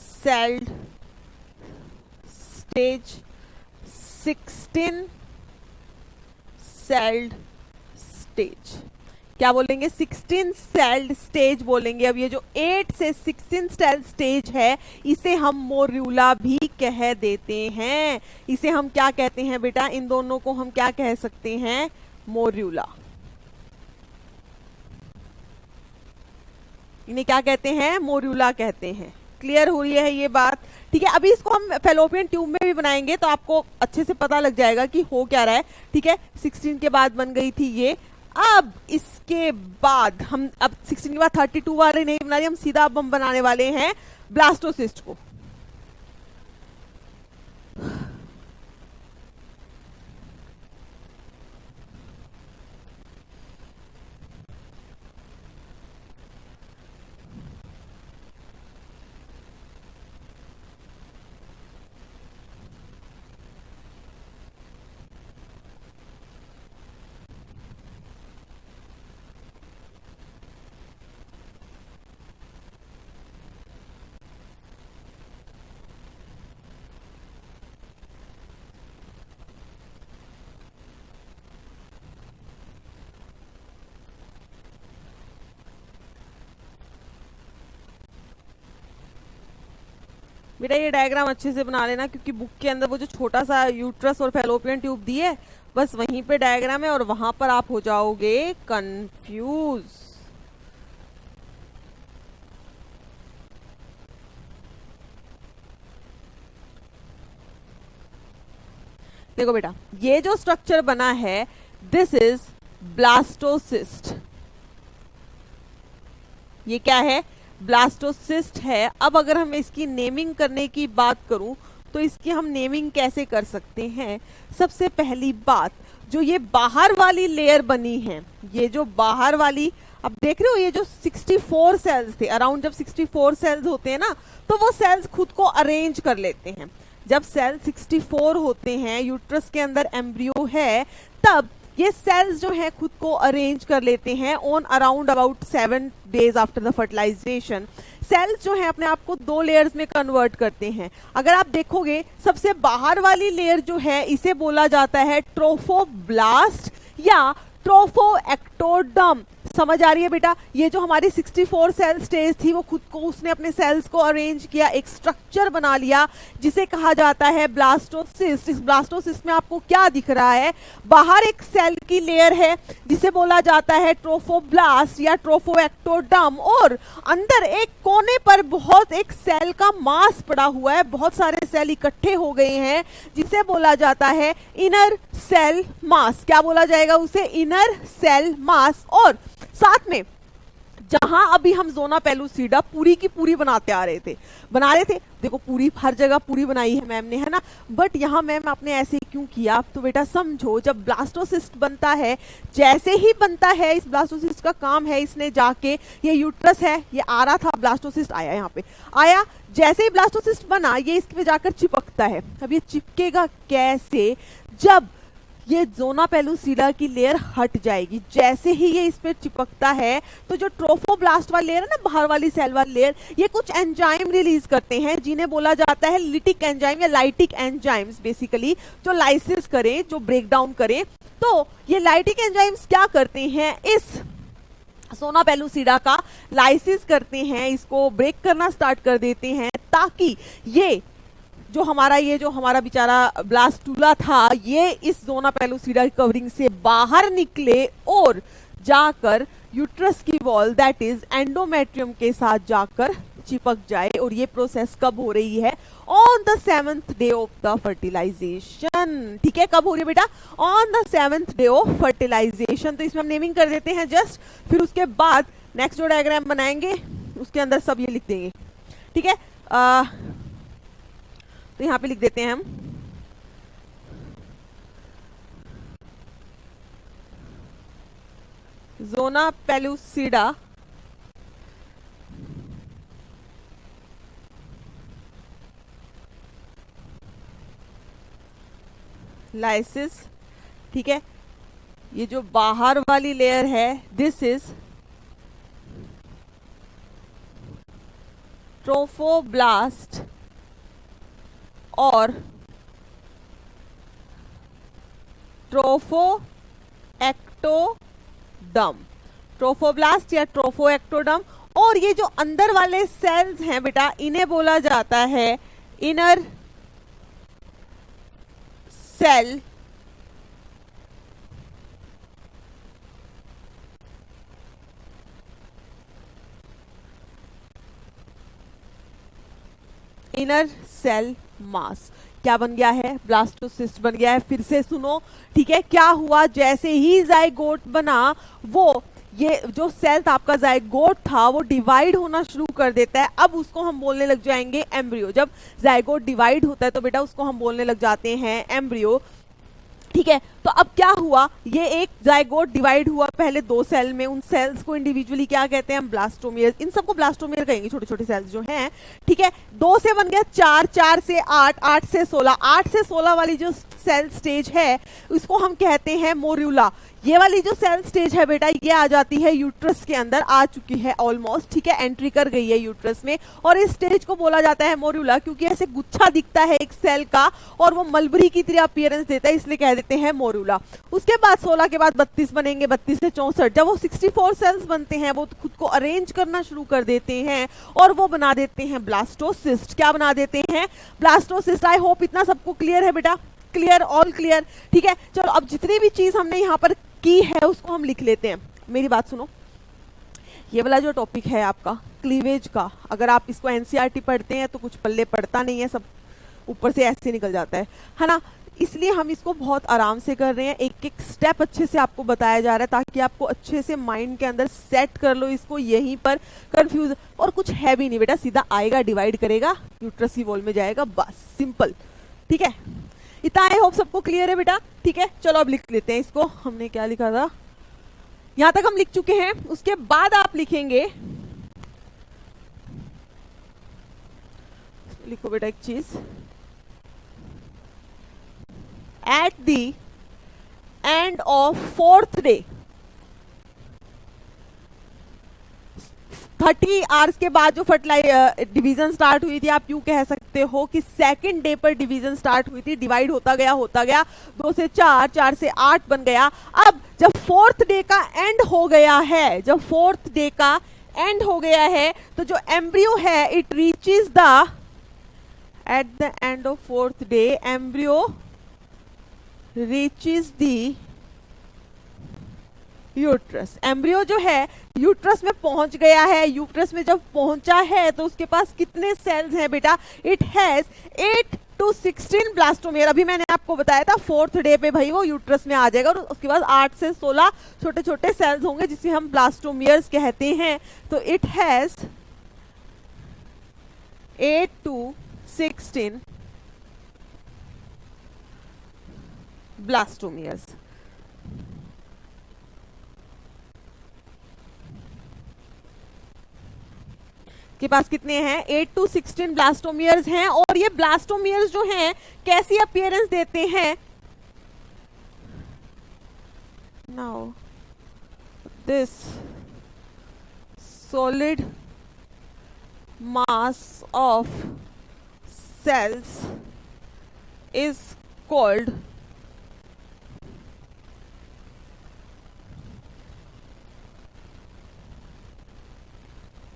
sailed stage, 16 sailed stage. क्या बोलेंगे? 16 सेल्ड स्टेज बोलेंगे। अब ये जो 8 से 16 सेल स्टेज है इसे हम मोर्यूला भी कह देते हैं। इसे हम क्या कहते हैं बेटा? इन दोनों को हम क्या कह सकते हैं? मोर्यूला। इन्हें क्या कहते हैं? मोर्यूला कहते हैं। क्लियर हो रही है ये बात? ठीक है, अभी इसको हम फेलोपियन ट्यूब में भी बनाएंगे तो आपको अच्छे से पता लग जाएगा कि हो क्या रहा है। ठीक है, 16 के बाद बन गई थी ये। अब इसके बाद हम, अब 16 के बाद 32 वाले नहीं बना रहे हम, सीधा अब हम बनाने वाले हैं ब्लास्टोसिस्ट को। बेटा ये डायग्राम अच्छे से बना लेना, क्योंकि बुक के अंदर वो जो छोटा सा यूट्रस और फैलोपियन ट्यूब दी है, बस वहीं पे डायग्राम है और वहां पर आप हो जाओगे कंफ्यूज। देखो बेटा, ये जो स्ट्रक्चर बना है, दिस इज ब्लास्टोसिस्ट। ये क्या है? ब्लास्टोसिस्ट है। अब अगर हम इसकी नेमिंग करने की बात करूं तो इसकी हम नेमिंग कैसे कर सकते हैं? सबसे पहली बात, जो ये बाहर वाली लेयर बनी है, ये जो बाहर वाली, अब देख रहे हो ये जो 64 सेल्स थे, अराउंड जब 64 सेल्स होते हैं ना, तो वो सेल्स खुद को अरेंज कर लेते हैं। जब सेल 64 होते हैं, यूट्रस के अंदर एम्ब्रियो है, तब ये सेल्स जो है खुद को अरेंज कर लेते हैं on around about 7 days after the fertilisation. Cells जो है अपने आप को 2 लेयर्स में कन्वर्ट करते हैं। अगर आप देखोगे, सबसे बाहर वाली लेयर जो है, इसे बोला जाता है ट्रोफोब्लास्ट या ट्रोफोएक्टोडर्म। समझ आ रही है बेटा? ये जो हमारी 64 सेल स्टेज थी, वो खुद को उसने अपने सेल्स को अरेंज किया, एक स्ट्रक्चर बना लिया, जिसे कहा जाता है ब्लास्टोसिस्ट। इस ब्लास्टोसिस्ट में आपको क्या दिख रहा है? बाहर एक सेल की लेयर है जिसे बोला जाता है ट्रोफोब्लास्ट या ट्रोफोएक्टोडर्म, और अंदर एक कोने पर बहुत एक सेल का मास पड़ा हुआ है, बहुत सारे सेल इकट्ठे हो गए हैं, जिसे बोला जाता है इनर सेल मास। क्या बोला जाएगा उसे? Inner cell mass. और साथ में जहां अभी हम ज़ोना पेलुसिडा पूरी की पूरी बना रहे थे, देखो पूरी हर जगह पूरी बनाई है मैम ने, है ना, बट यहाँ मैम आपने ऐसे क्यों किया? तो बेटा समझो, जब ब्लास्टोसिस्ट बनता है, जैसे ही बनता है, इस ब्लास्टोसिस्ट का काम है, इसने जाके, ये यूट्रस है, ये आ रहा था, ब्लास्टोसिस्ट आया, यहाँ पे आया, जैसे ही ब्लास्टोसिस्ट बना, ये इस पे जाकर चिपकता है। अब ये चिपकेगा कैसे? जब ये ज़ोना पेलुसिडा की लेयर हट जाएगी, जैसे ही ये इस पे चिपकता है, तो जो ट्रोफोब्लास्ट वाली लेयर है ना, बाहर वाली सेल वाली लेयर, ये कुछ एंजाइम रिलीज करते हैं, जिन्हें बोला जाता है लिटिक एंजाइम या लाइटिक एंजाइम्स, बेसिकली जो लाइसिस करें, जो ब्रेक डाउन करें। तो ये लाइटिक एंजाइम्स क्या करते हैं? इस ज़ोना पेलुसिडा का लाइसिस करते हैं, इसको ब्रेक करना स्टार्ट कर देते हैं, ताकि ये जो हमारा बेचारा ब्लास्टुला था, ये इस ज़ोना पेलुसिडा की कवरिंग से बाहर निकले और जाकर यूट्रस की वॉल, दैट इज एंडोमेट्रियम के साथ जाकर चिपक जाए। और ये प्रोसेस कब हो रही है? On the 7th day of the fertilization. ठीक है, कब हो रही है बेटा? On the 7th day of fertilization. तो इसमें हम नेमिंग कर देते हैं जस्ट, फिर उसके बाद नेक्स्ट जो डायग्राम बनाएंगे उसके अंदर सब ये लिख देंगे। ठीक है, तो यहां पे लिख देते हैं हम ज़ोना पेलुसिडा लाइसिस। ठीक है, ये जो बाहर वाली लेयर है, दिस इज ट्रोफोब्लास्ट और ट्रोफोएक्टोडर्म, ट्रोफोब्लास्ट या ट्रोफोएक्टोडर्म। और ये जो अंदर वाले सेल्स हैं बेटा, इन्हें बोला जाता है inner cell inner cell mass. क्या बन गया है? ब्लास्टोसिस्ट बन गया है। फिर से सुनो, ठीक है, क्या हुआ? जैसे ही जाइगोट बना, वो ये जो सेल था आपका, जाइगोट था, वो डिवाइड होना शुरू कर देता है। अब उसको हम बोलने लग जाएंगे एम्ब्रियो। जब जाइगोट डिवाइड होता है तो बेटा उसको हम बोलने लग जाते हैं एम्ब्रियो। ठीक है, तो अब क्या हुआ? ये एक जाइगोट डिवाइड हुआ पहले 2 सेल में, उन सेल्स को इंडिविजुअली क्या कहते हैं? हम ब्लास्टोमियर। इन सबको ब्लास्टोमियर कहेंगे, छोटे छोटे सेल्स जो हैं। ठीक है, 2 से बन गया 4, 4 से 8, 8 से 16, 8 से 16 वाली जो सेल स्टेज है उसको हम कहते हैं मोर्यूला। ये वाली जो सेल स्टेज है बेटा ये आ जाती है यूट्रस के अंदर, आ चुकी है ऑलमोस्ट, ठीक है, एंट्री कर गई है यूट्रस में। और इस स्टेज को बोला जाता है मोर्यूला क्योंकि ऐसे गुच्छा दिखता है एक सेल का और वो मलबरी की तरह अपीयरेंस देता है, इसलिए कह देते हैं मोर्यूला। उसके बाद 16 के बाद 32 बनेंगे, 32 से 64। जब वो 64 सेल्स बनते हैं वो खुद को अरेंज करना शुरू कर देते हैं और वो बना देते हैं ब्लास्टोसिस्ट। क्या बना देते हैं? ब्लास्टोसिस्ट। आई होप इतना सबको क्लियर है बेटा, क्लियर, ऑल क्लियर, ठीक है। चलो अब जितनी भी चीज हमने यहाँ पर की है उसको हम लिख लेते हैं। मेरी बात सुनो, ये वाला जो टॉपिक है आपका क्लीवेज का, अगर आप इसको एनसीईआरटी पढ़ते हैं तो कुछ पल्ले पड़ता नहीं है, सब ऊपर से ऐसे निकल जाता है ना। इसलिए हम इसको बहुत आराम से कर रहे हैं, एक एक स्टेप अच्छे से आपको बताया जा रहा है ताकि आपको अच्छे से माइंड के अंदर सेट कर लो इसको, यहीं पर कंफ्यूज और कुछ है भी नहीं बेटा, सीधा आएगा, डिवाइड करेगा, यूट्रस की वॉल में जाएगा, बस सिंपल, ठीक है। इतना आई होप सबको क्लियर है बेटा, ठीक है। चलो अब लिख लेते हैं इसको। हमने क्या लिखा था, यहां तक हम लिख चुके हैं। उसके बाद आप लिखेंगे, लिखो बेटा एक चीज, at the end of 4th day, 30 hours के बाद जो डिवीजन स्टार्ट हुई थी, आप यूं कह सकते हो कि 2nd डे पर डिवीजन स्टार्ट हुई थी, डिवाइड होता गया, 2 से 4, 4 से 8 बन गया। अब जब 4th डे का एंड हो गया है, जब 4th डे का एंड हो गया है तो जो एम्ब्रियो है it reaches the, at the end of 4th day embryo reaches the uterus. Embryo जो है यूट्रस में पहुंच गया है। यूट्रस में जब पहुंचा है तो उसके पास कितने सेल्स हैं बेटा? It has 8 to 16 blastomere. अभी मैंने आपको बताया था 4th डे पे भाई वो यूट्रस में आ जाएगा और उसके बाद 8 से 16 छोटे छोटे सेल्स होंगे जिसे हम ब्लास्टोमियर्स कहते हैं। तो इट हैज 8 to 16 ब्लास्टोमियर्स। के पास कितने हैं? 8 to 16 ब्लास्टोमियर्स हैं। और ये ब्लास्टोमियर्स जो हैं कैसी अपीयरेंस देते हैं? Now this solid mass of cells is called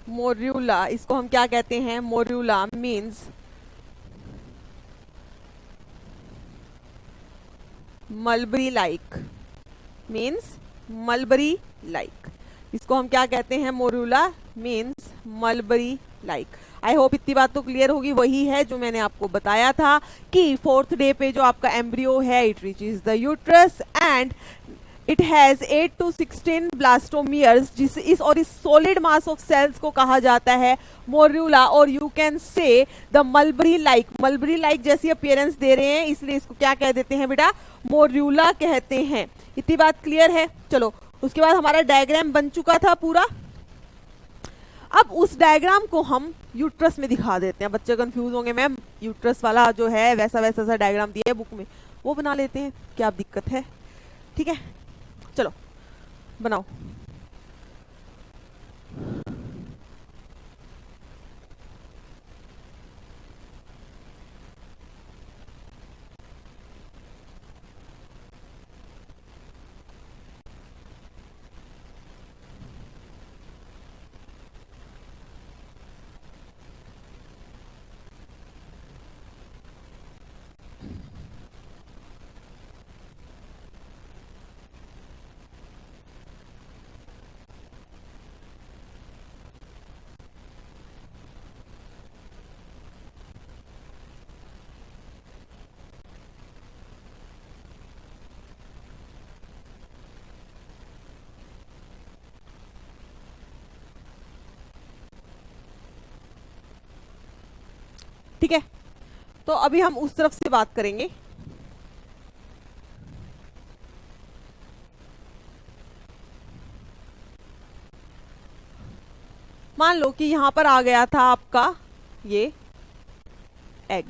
morula. इसको हम क्या कहते हैं? Morula means mulberry like, means mulberry like. इसको हम क्या कहते हैं? Morula means mulberry like. I hope इतनी बात तो क्लियर होगी। वही है जो मैंने आपको बताया था कि 4th डे पे जो आपका एम्ब्रियो है it reaches the uterus and it has 8 to 16 blastomeres. इस सॉलिड मास ऑफ सेल्स को कहा जाता है मोर्यूला। और यू कैन से the mulberry like, mulberry like जैसी अपीयरेंस दे रहे हैं इसलिए इसको क्या कह देते हैं बेटा? मोर्यूला कहते हैं। इतनी बात क्लियर है? चलो उसके बाद हमारा डायग्राम बन चुका था पूरा। अब उस डायग्राम को हम यूट्रस में दिखा देते हैं। बच्चे कंफ्यूज होंगे, मैम यूट्रस वाला जो है वैसा वैसा सा डायग्राम दिया है बुक में, वो बना लेते हैं, क्या दिक्कत है? ठीक है चलो बनाओ। ठीक है तो अभी हम उस तरफ से बात करेंगे। मान लो कि यहां पर आ गया था आपका ये एग,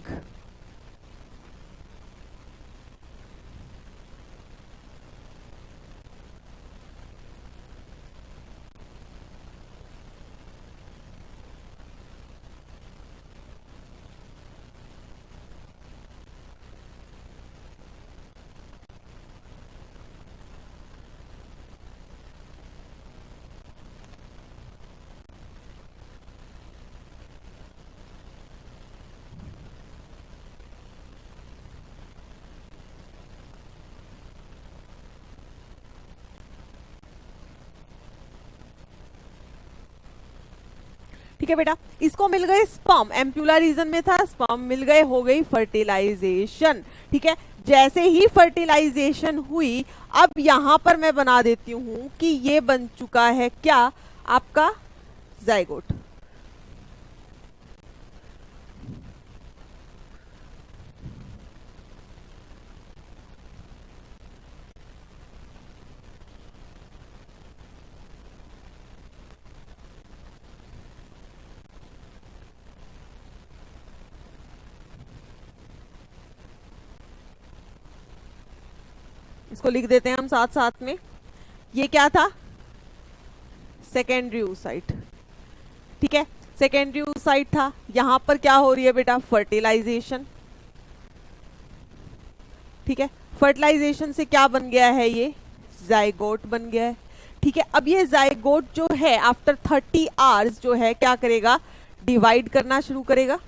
ठीक है बेटा, इसको मिल गए स्पर्म, एम्प्यूला रीजन में था, स्पर्म मिल गए, हो गई फर्टिलाइजेशन। ठीक है, जैसे ही फर्टिलाइजेशन हुई, अब यहां पर मैं बना देती हूं कि ये बन चुका है क्या, आपका जाइगोट। इसको लिख देते हैं हम साथ साथ में। ये क्या था, सेकेंडरी oocyte। ठीक है, सेकेंडरी oocyte था, यहां पर क्या हो रही है बेटा, फर्टिलाइजेशन। ठीक है, फर्टिलाइजेशन से क्या बन गया है, ये जाइगोट बन गया है। ठीक है, अब ये जाइगोट जो है आफ्टर 30 आवर्स जो है क्या करेगा, डिवाइड करना शुरू करेगा।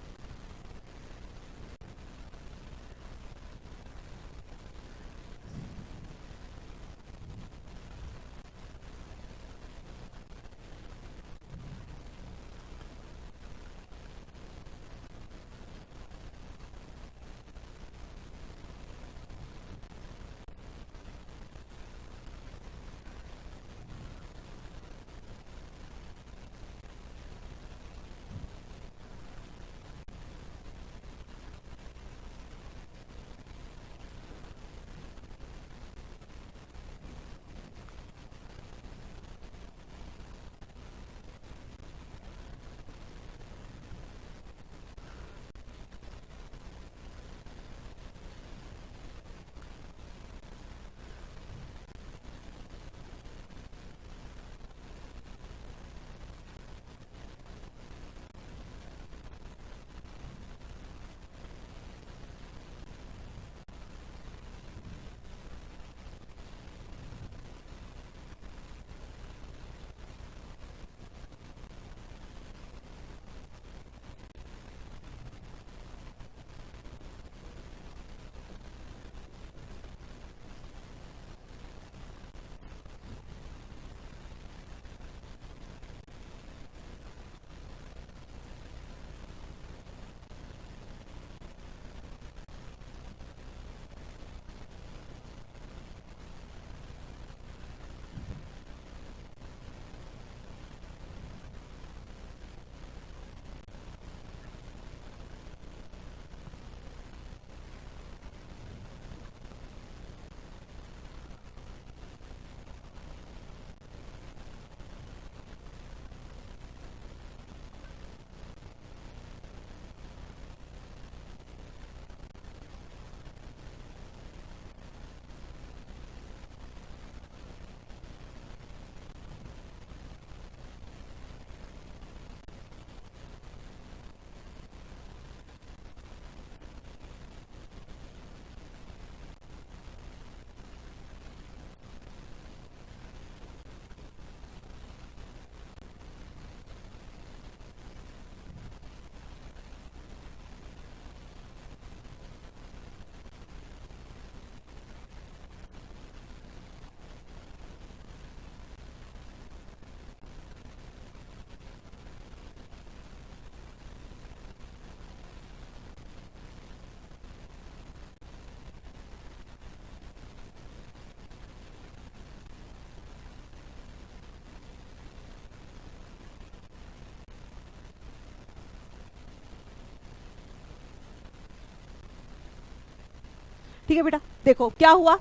ठीक है बेटा, देखो क्या हुआ,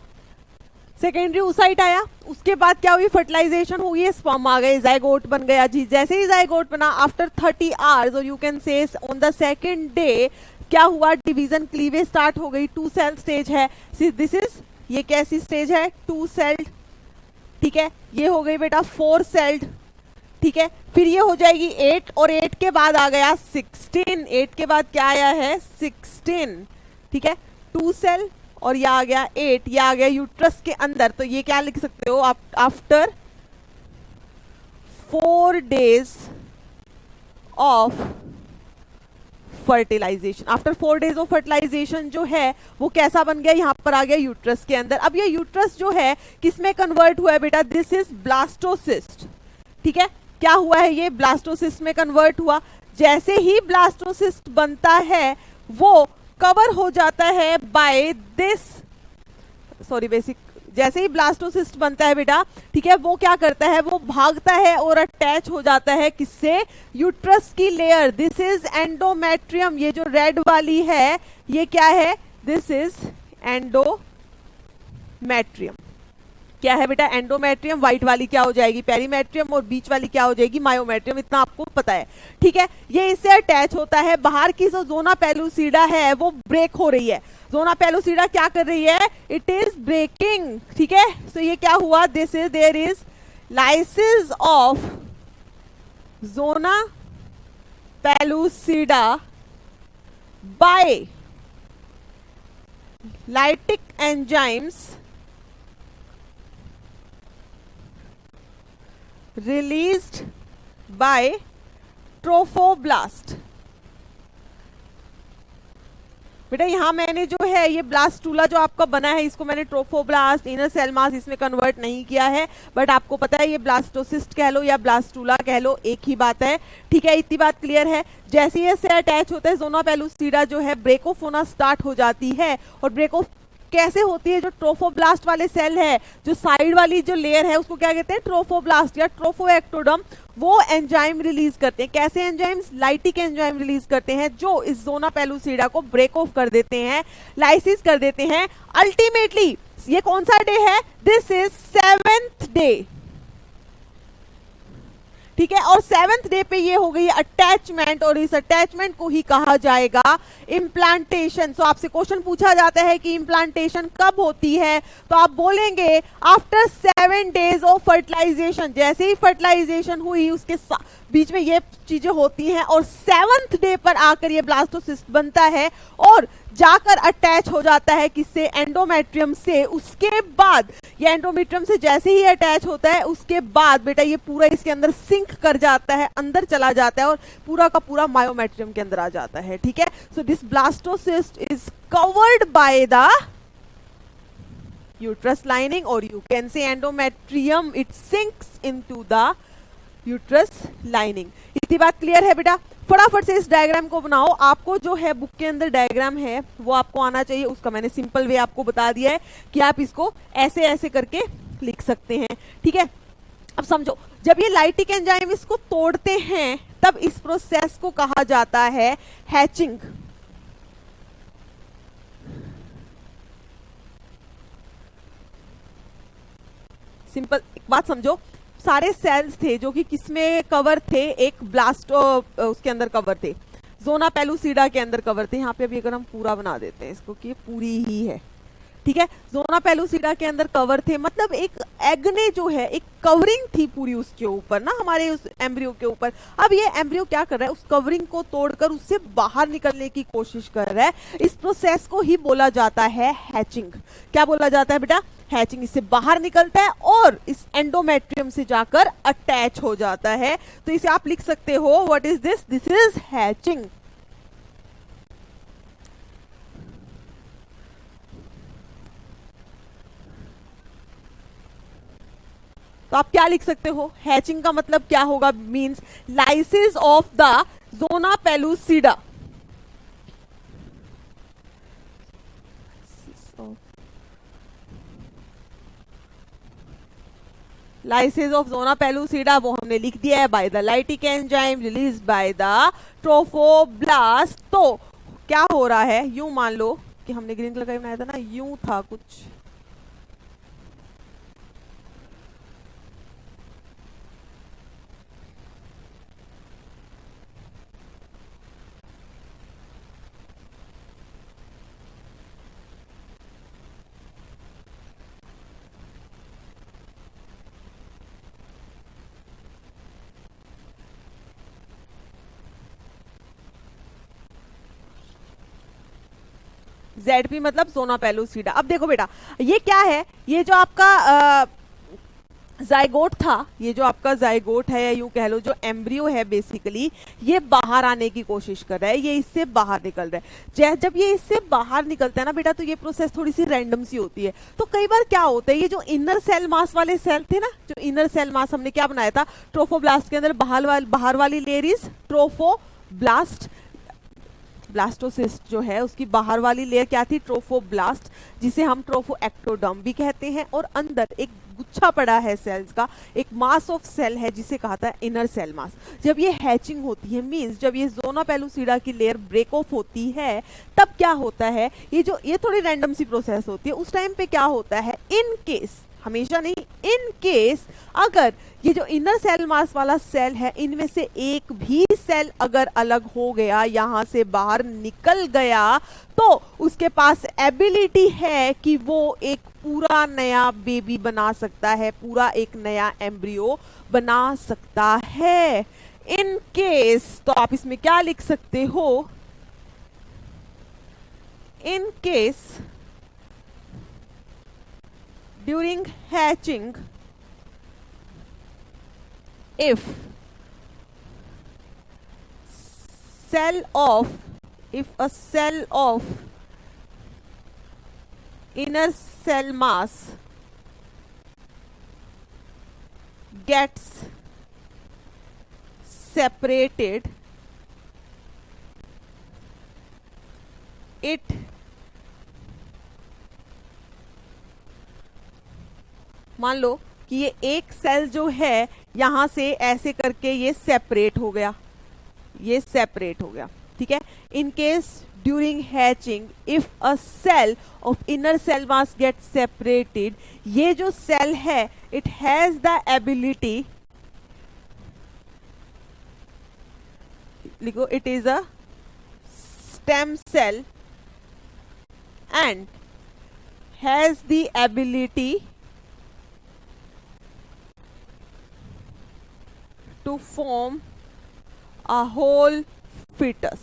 सेकेंडरी oocyte आया, उसके बाद क्या हुई, फर्टिलाइजेशन हुई, स्पर्म आ गए, जाइगोट बन गया जी। जैसे ही जाइगोट बना आफ्टर 30 आवर्स और यू कैन से ऑन द सेकेंड डे क्या हुआ, डिवीजन क्लीवेज स्टार्ट हो गई, 2 सेल स्टेज है। दिस इज, ये कैसी स्टेज है, 2 सेल्ड। ठीक है, ये हो गई बेटा 4 सेल्ड। ठीक है, फिर ये हो जाएगी 8 और 8 के बाद आ गया 16, 8 के बाद क्या आया है 16। ठीक है, 2 सेल और ये आ गया 8, ये आ गया यूट्रस के अंदर। तो ये क्या लिख सकते हो आप, after 4 days of fertilization, after 4 days of fertilization जो है वो कैसा बन गया, यहां पर आ गया यूट्रस के अंदर। अब ये यूट्रस जो है किस में कन्वर्ट हुआ है बेटा, दिस इज ब्लास्टोसिस्ट। ठीक है, क्या हुआ है, ये ब्लास्टोसिस्ट में कन्वर्ट हुआ। जैसे ही ब्लास्टोसिस्ट बनता है वो कवर हो जाता है बाय दिस, सॉरी बेसिक, जैसे ही ब्लास्टोसिस्ट बनता है बेटा, ठीक है, वो क्या करता है, वो भागता है और अटैच हो जाता है किससे, यूट्रस की लेयर। दिस इज एंडोमेट्रियम, ये जो रेड वाली है ये क्या है, दिस इज एंडोमेट्रियम। क्या है बेटा, एंडोमेट्रियम। व्हाइट वाली क्या हो जाएगी, पेरीमेट्रियम, और बीच वाली क्या हो जाएगी, मायोमेट्रियम। इतना आपको पता है, ठीक है। ये इससे अटैच होता है। बाहर की जो जोना पेलुसिडा है वो ब्रेक हो रही है। जोना पेलुसिडा क्या कर रही है, इट इज ब्रेकिंग, ठीक है। सो ये क्या हुआ, this is, there is lysis of zona pellucida by lytic enzymes released by trophoblast. बेटा यहां मैंने जो है ये ब्लास्टूला जो आपका बना है इसको मैंने ट्रोफोब्लास्ट, इनर सेल मास इसमें कन्वर्ट नहीं किया है, बट आपको पता है ये ब्लास्टोसिस्ट कह लो या ब्लास्टूला कह लो, एक ही बात है, ठीक है। इतनी बात क्लियर है। जैसे ही इससे अटैच होता है जोना पेलुसिडा जो है ब्रेक ऑफ होना स्टार्ट हो जाती है। और ब्रेक ऑफ कैसे होती है, जो ट्रोफोब्लास्ट वाले सेल है, जो साइड वाली जो लेयर है उसको क्या कहते हैं, ट्रोफोब्लास्ट या ट्रोफोएक्टोडर्म, वो एंजाइम रिलीज करते हैं। कैसे एंजाइम्स, लाइटिक एंजाइम रिलीज करते हैं जो इस जोना पेलुसिडा को ब्रेक ऑफ कर देते हैं, लाइसिस कर देते हैं। अल्टीमेटली ये कौन सा डे है, दिस इज 7th डे, ठीक है। और 7th डे पे ये हो गई अटैचमेंट, और इस अटैचमेंट को ही कहा जाएगा इम्प्लांटेशन। सो आपसे क्वेश्चन पूछा जाता है कि इम्प्लांटेशन कब होती है, तो आप बोलेंगे आफ्टर 7 डेज ऑफ फर्टिलाइजेशन। जैसे ही फर्टिलाइजेशन हुई उसके बीच में ये चीजें होती हैं, और 7th डे पर आकर ये ब्लास्टोसिस्ट बनता है और जाकर अटैच हो जाता है किससे, एंडोमेट्रियम से। उसके बाद ये एंडोमेट्रियम से जैसे ही अटैच होता है उसके बाद बेटा ये पूरा इसके अंदर सिंक कर जाता है, अंदर चला जाता है और पूरा का पूरा मायोमेट्रियम के अंदर आ जाता है, ठीक है। So this blastocyst is covered by the uterus lining, और you can say endometrium it sinks into the uterus lining. इतनी बात क्लियर है बेटा। फटाफट से इस डायग्राम को बनाओ। आपको जो है बुक के अंदर डायग्राम है वो आपको आना चाहिए, उसका मैंने सिंपल वे आपको बता दिया है कि आप इसको ऐसे ऐसे करके लिख सकते हैं, ठीक है। अब समझो, जब ये लाइटिक एंजाइम इसको तोड़ते हैं तब इस प्रोसेस को कहा जाता है हैचिंग। सिंपल एक बात समझो, सारे सेल्स थे जो कि किसमें कवर थे, एक ब्लास्टो उसके अंदर कवर थे, जोना पेलुसिडा के अंदर कवर थे। यहाँ पे अभी अगर हम पूरा बना देते हैं इसको कि ये पूरी ही है, ठीक है। जोना पेलुसिडा के अंदर कवर थे, मतलब एक एग ने जो है एक कवरिंग थी पूरी उसके ऊपर ना, हमारे उस एम्ब्रियो के ऊपर। अब ये एम्ब्रियो क्या कर रहा है, उस कवरिंग को तोड़कर उससे बाहर निकलने की कोशिश कर रहा है। इस प्रोसेस को ही बोला जाता है हैचिंग। क्या बोला जाता है बेटा, हैचिंग। इससे बाहर निकलता है और इस एंडोमेट्रियम से जाकर अटैच हो जाता है। तो इसे आप लिख सकते हो, what is this, this is hatching. तो आप क्या लिख सकते हो, हैचिंग का मतलब क्या होगा, means lysis of the zona pellucida. Lysis of zona pellucida वो हमने लिख दिया है, by the lytic enzyme release by the trophoblast. तो क्या हो रहा है, यूं मान लो कि हमने ग्रीन कलर का बनाया था ना, यूं था कुछ, ZP मतलब जोना पेलुसिडा। अब देखो बेटा ये क्या है, ये जो आपका जाइगोट था, ये जो आपका जाइगोट है या यूं कह लो जो एम्ब्रियो है बेसिकली, ये बाहर आने की कोशिश कर रहा है, ये इससे बाहर निकल रहा है। जब ये इससे बाहर निकलता है ना बेटा, तो ये प्रोसेस थोड़ी सी रैंडम सी होती है। तो कई बार क्या होता है, ये जो इनर सेल मास वाले सेल थे ना, जो इनर सेल मास हमने क्या बनाया था ट्रोफोब्लास्ट के अंदर, बाहर वाली लेयर इज ट्रोफोब्लास्ट, ब्लास्टोसिस्ट जो है उसकी बाहर वाली लेयर क्या थी, ट्रोफोब्लास्ट, जिसे हम ट्रोफोएक्टोडर्म भी कहते हैं। और अंदर एक गुच्छा पड़ा है सेल्स का, एक मास ऑफ सेल है जिसे कहा था इनर सेल मास। जब ये हैचिंग होती है, मींस जब ये ज़ोना पेलुसिडा की लेयर ब्रेक ऑफ होती है, तब क्या होता है, ये थोड़ी रैंडम सी प्रोसेस होती है। उस टाइम पे क्या होता है, इन केस, हमेशा नहीं, इन केस अगर ये जो इनर सेल मास वाला सेल है, इनमें से एक भी सेल अगर अलग हो गया, यहां से बाहर निकल गया, तो उसके पास एबिलिटी है कि वो एक पूरा नया बेबी बना सकता है, पूरा एक नया एम्ब्रियो बना सकता है। इन केस, तो आप इसमें क्या लिख सकते हो, in case during hatching, if a cell of inner cell mass gets separated, it मान लो कि ये एक सेल जो है यहां से ऐसे करके ये सेपरेट हो गया, ये सेपरेट हो गया, ठीक है। In case during hatching if a cell of inner cell mass get separated, ये जो सेल है इट हैज द एबिलिटी, लिखो, it is a stem cell and has the ability to form a whole fetus।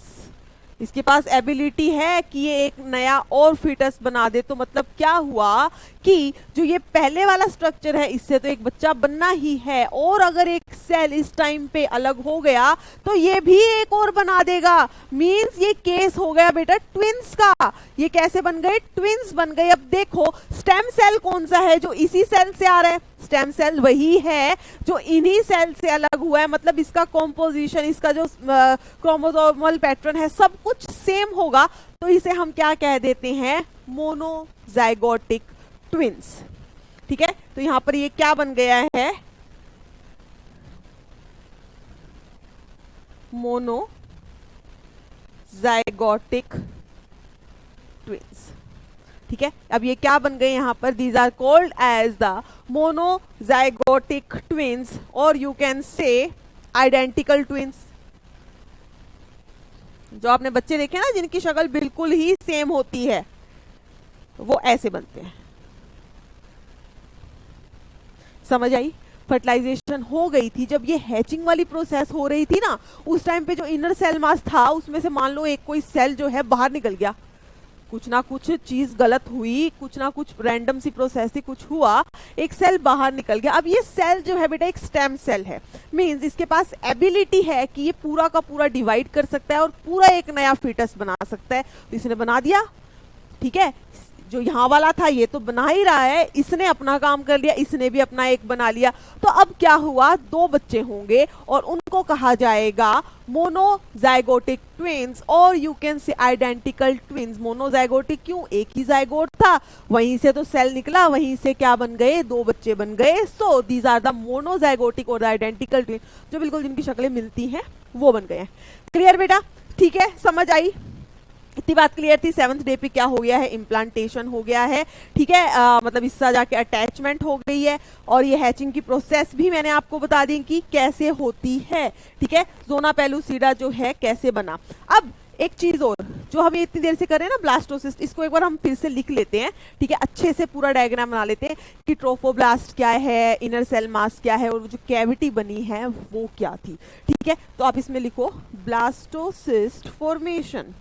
इसके पास ability है कि ये एक नया और फीटस बना दे। तो मतलब क्या हुआ कि जो ये पहले वाला स्ट्रक्चर है, इससे तो एक बच्चा बनना ही है, और अगर एक सेल इस टाइम पे अलग हो गया तो ये भी एक और बना देगा। मींस ये केस हो गया बेटा ट्विंस का। ये कैसे बन गए, ट्विंस बन गए। अब देखो स्टेम सेल कौन सा है जो इसी सेल से आ रहा है, स्टेम सेल वही है जो इन्हीं सेल से अलग हुआ है। मतलब इसका कॉम्पोजिशन, इसका जो क्रोमोसोमल पैटर्न है, सब कुछ सेम होगा। तो इसे हम क्या कह देते हैं, मोनोजाइगोटिक ट्विंस। ठीक है, तो यहां पर ये क्या बन गया है, मोनोजाइगोटिक ट्विंस। ठीक है, अब ये क्या बन गए यहां पर, these are called as the monozygotic twins, और you can say identical twins. जो आपने बच्चे देखे ना जिनकी शक्ल बिल्कुल ही सेम होती है, वो ऐसे बनते हैं। समझ आई? फर्टिलाइजेशन हो गई थी, जब ये हैचिंग वाली प्रोसेस हो रही थी ना, उस टाइम पे जो इनर सेल मास था उसमें से मान लो एक कोई सेल जो है बाहर निकल गया, कुछ ना कुछ चीज गलत हुई, कुछ ना कुछ रैंडम सी प्रोसेस थी, कुछ हुआ, एक सेल बाहर निकल गया। अब ये सेल जो है बेटा एक स्टेम सेल है, मींस इसके पास एबिलिटी है कि ये पूरा का पूरा डिवाइड कर सकता है और पूरा एक नया फीटस बना सकता है। तो इसने बना दिया। ठीक है, जो यहाँ वाला था ये तो बना ही रहा है, इसने अपना काम कर लिया, इसने भी अपना एक बना लिया। तो अब क्या हुआ, दो बच्चे होंगे और उनको कहा जाएगा मोनोजाइगोटिक ट्विंस, और you can say identical twins. Monozygotic क्यों, एक ही जाइगोट था, वहीं से तो सेल निकला, वहीं से क्या बन गए, दो बच्चे बन गए। So these are the monozygotic और आइडेंटिकल ट्विंस, जो बिल्कुल जिनकी शक्लें मिलती हैं वो बन गए हैं। क्लियर बेटा? ठीक है, समझ आई? इतनी बात क्लियर थी। 7th डे पे क्या हो गया है, इम्प्लांटेशन हो गया है। ठीक है, मतलब इससे जाके अटैचमेंट हो गई है, और ये हैचिंग की प्रोसेस भी मैंने आपको बता दी कि कैसे होती है। ठीक है, ज़ोना पेलुसिडा जो है कैसे बना। अब एक चीज और जो हम इतनी देर से कर रहे हैं ना, ब्लास्टोसिस्ट, इसको एक बार हम फिर से लिख लेते हैं। ठीक है, अच्छे से पूरा डायग्राम बना लेते हैं कि ट्रोफोब्लास्ट क्या है, इनर सेल मास क्या है, और जो कैविटी बनी है वो क्या थी। ठीक है, तो आप इसमें लिखो ब्लास्टोसिस्ट फॉर्मेशन।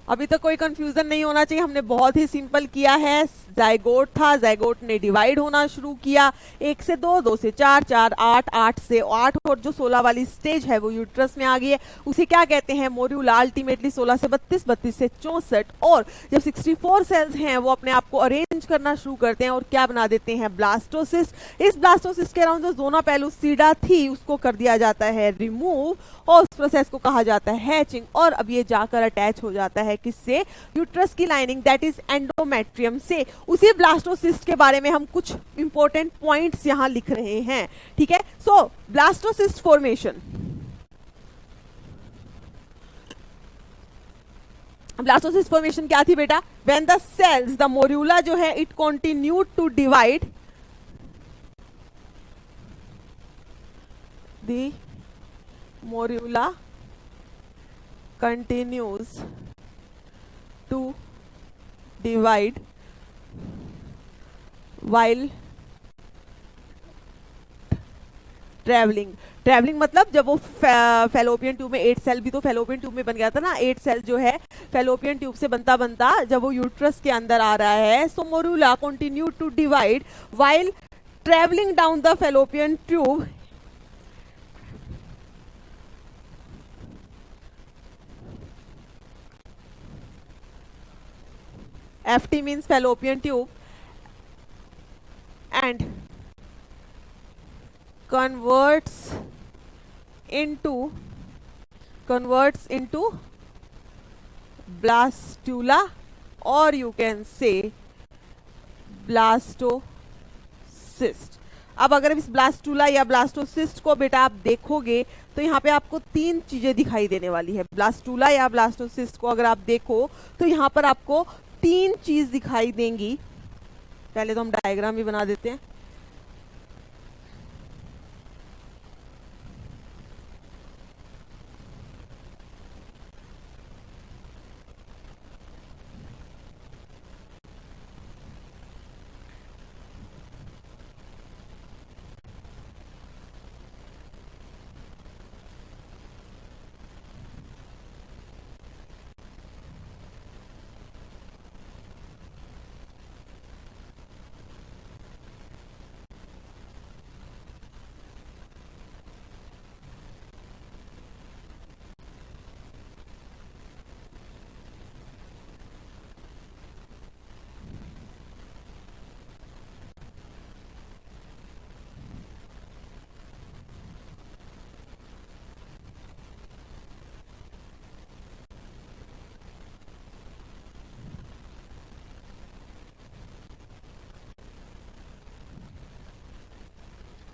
अभी तक कोई कंफ्यूजन नहीं होना चाहिए, हमने बहुत ही सिंपल किया है। जाइगोट था, जाइगोट ने डिवाइड होना शुरू किया, 1 से 2, 2 से 4, 4 8, 8 से 8 और जो 16 वाली स्टेज है वो यूट्रस में आ गई है, उसे क्या कहते हैं, मोर्यूला। अल्टीमेटली 16 से 32, 32 से 64 और जब 64 सेल्स हैं वो अपने आप को अरेंज करना शुरू करते हैं और क्या बना देते हैं, ब्लास्टोसिस्ट। इस ब्लास्टोसिस्ट के अराउंड जो जोना पेलुसिडा थी उसको कर दिया जाता है रिमूव और उस प्रोसेस को कहा जाता है हैचिंग और अब ये जाकर अटैच हो जाता है किससे, यूट्रस की लाइनिंग दैट इज एंडोमेट्रियम से। उसी ब्लास्टोसिस्ट के बारे में हम कुछ इंपॉर्टेंट पॉइंट्स यहां लिख रहे हैं, ठीक है। So blastocyst formation, blastocyst formation क्या थी बेटा, when the cells, the morula जो है it continued to divide, the morula continues to divide while travelling. Travelling मतलब जब वो फेलोपियन ट्यूब में 8 सेल भी तो फेलोपियन ट्यूब में बन गया था ना, 8 सेल जो है फेलोपियन ट्यूब से बनता बनता जब वो यूट्रस के अंदर आ रहा है, so morula continue to divide while travelling down the fallopian tube FT means fallopian tube and converts into blastula or you can say blastocyst। अब अगर इस ब्लास्टूला या ब्लास्टोसिस्ट को बेटा आप देखोगे तो यहाँ पे आपको 3 चीजें दिखाई देने वाली है। ब्लास्टूला या ब्लास्टोसिस्ट को अगर आप देखो तो यहाँ पर आपको 3 चीज दिखाई देंगी। पहले तो हम डायग्राम भी बना देते हैं।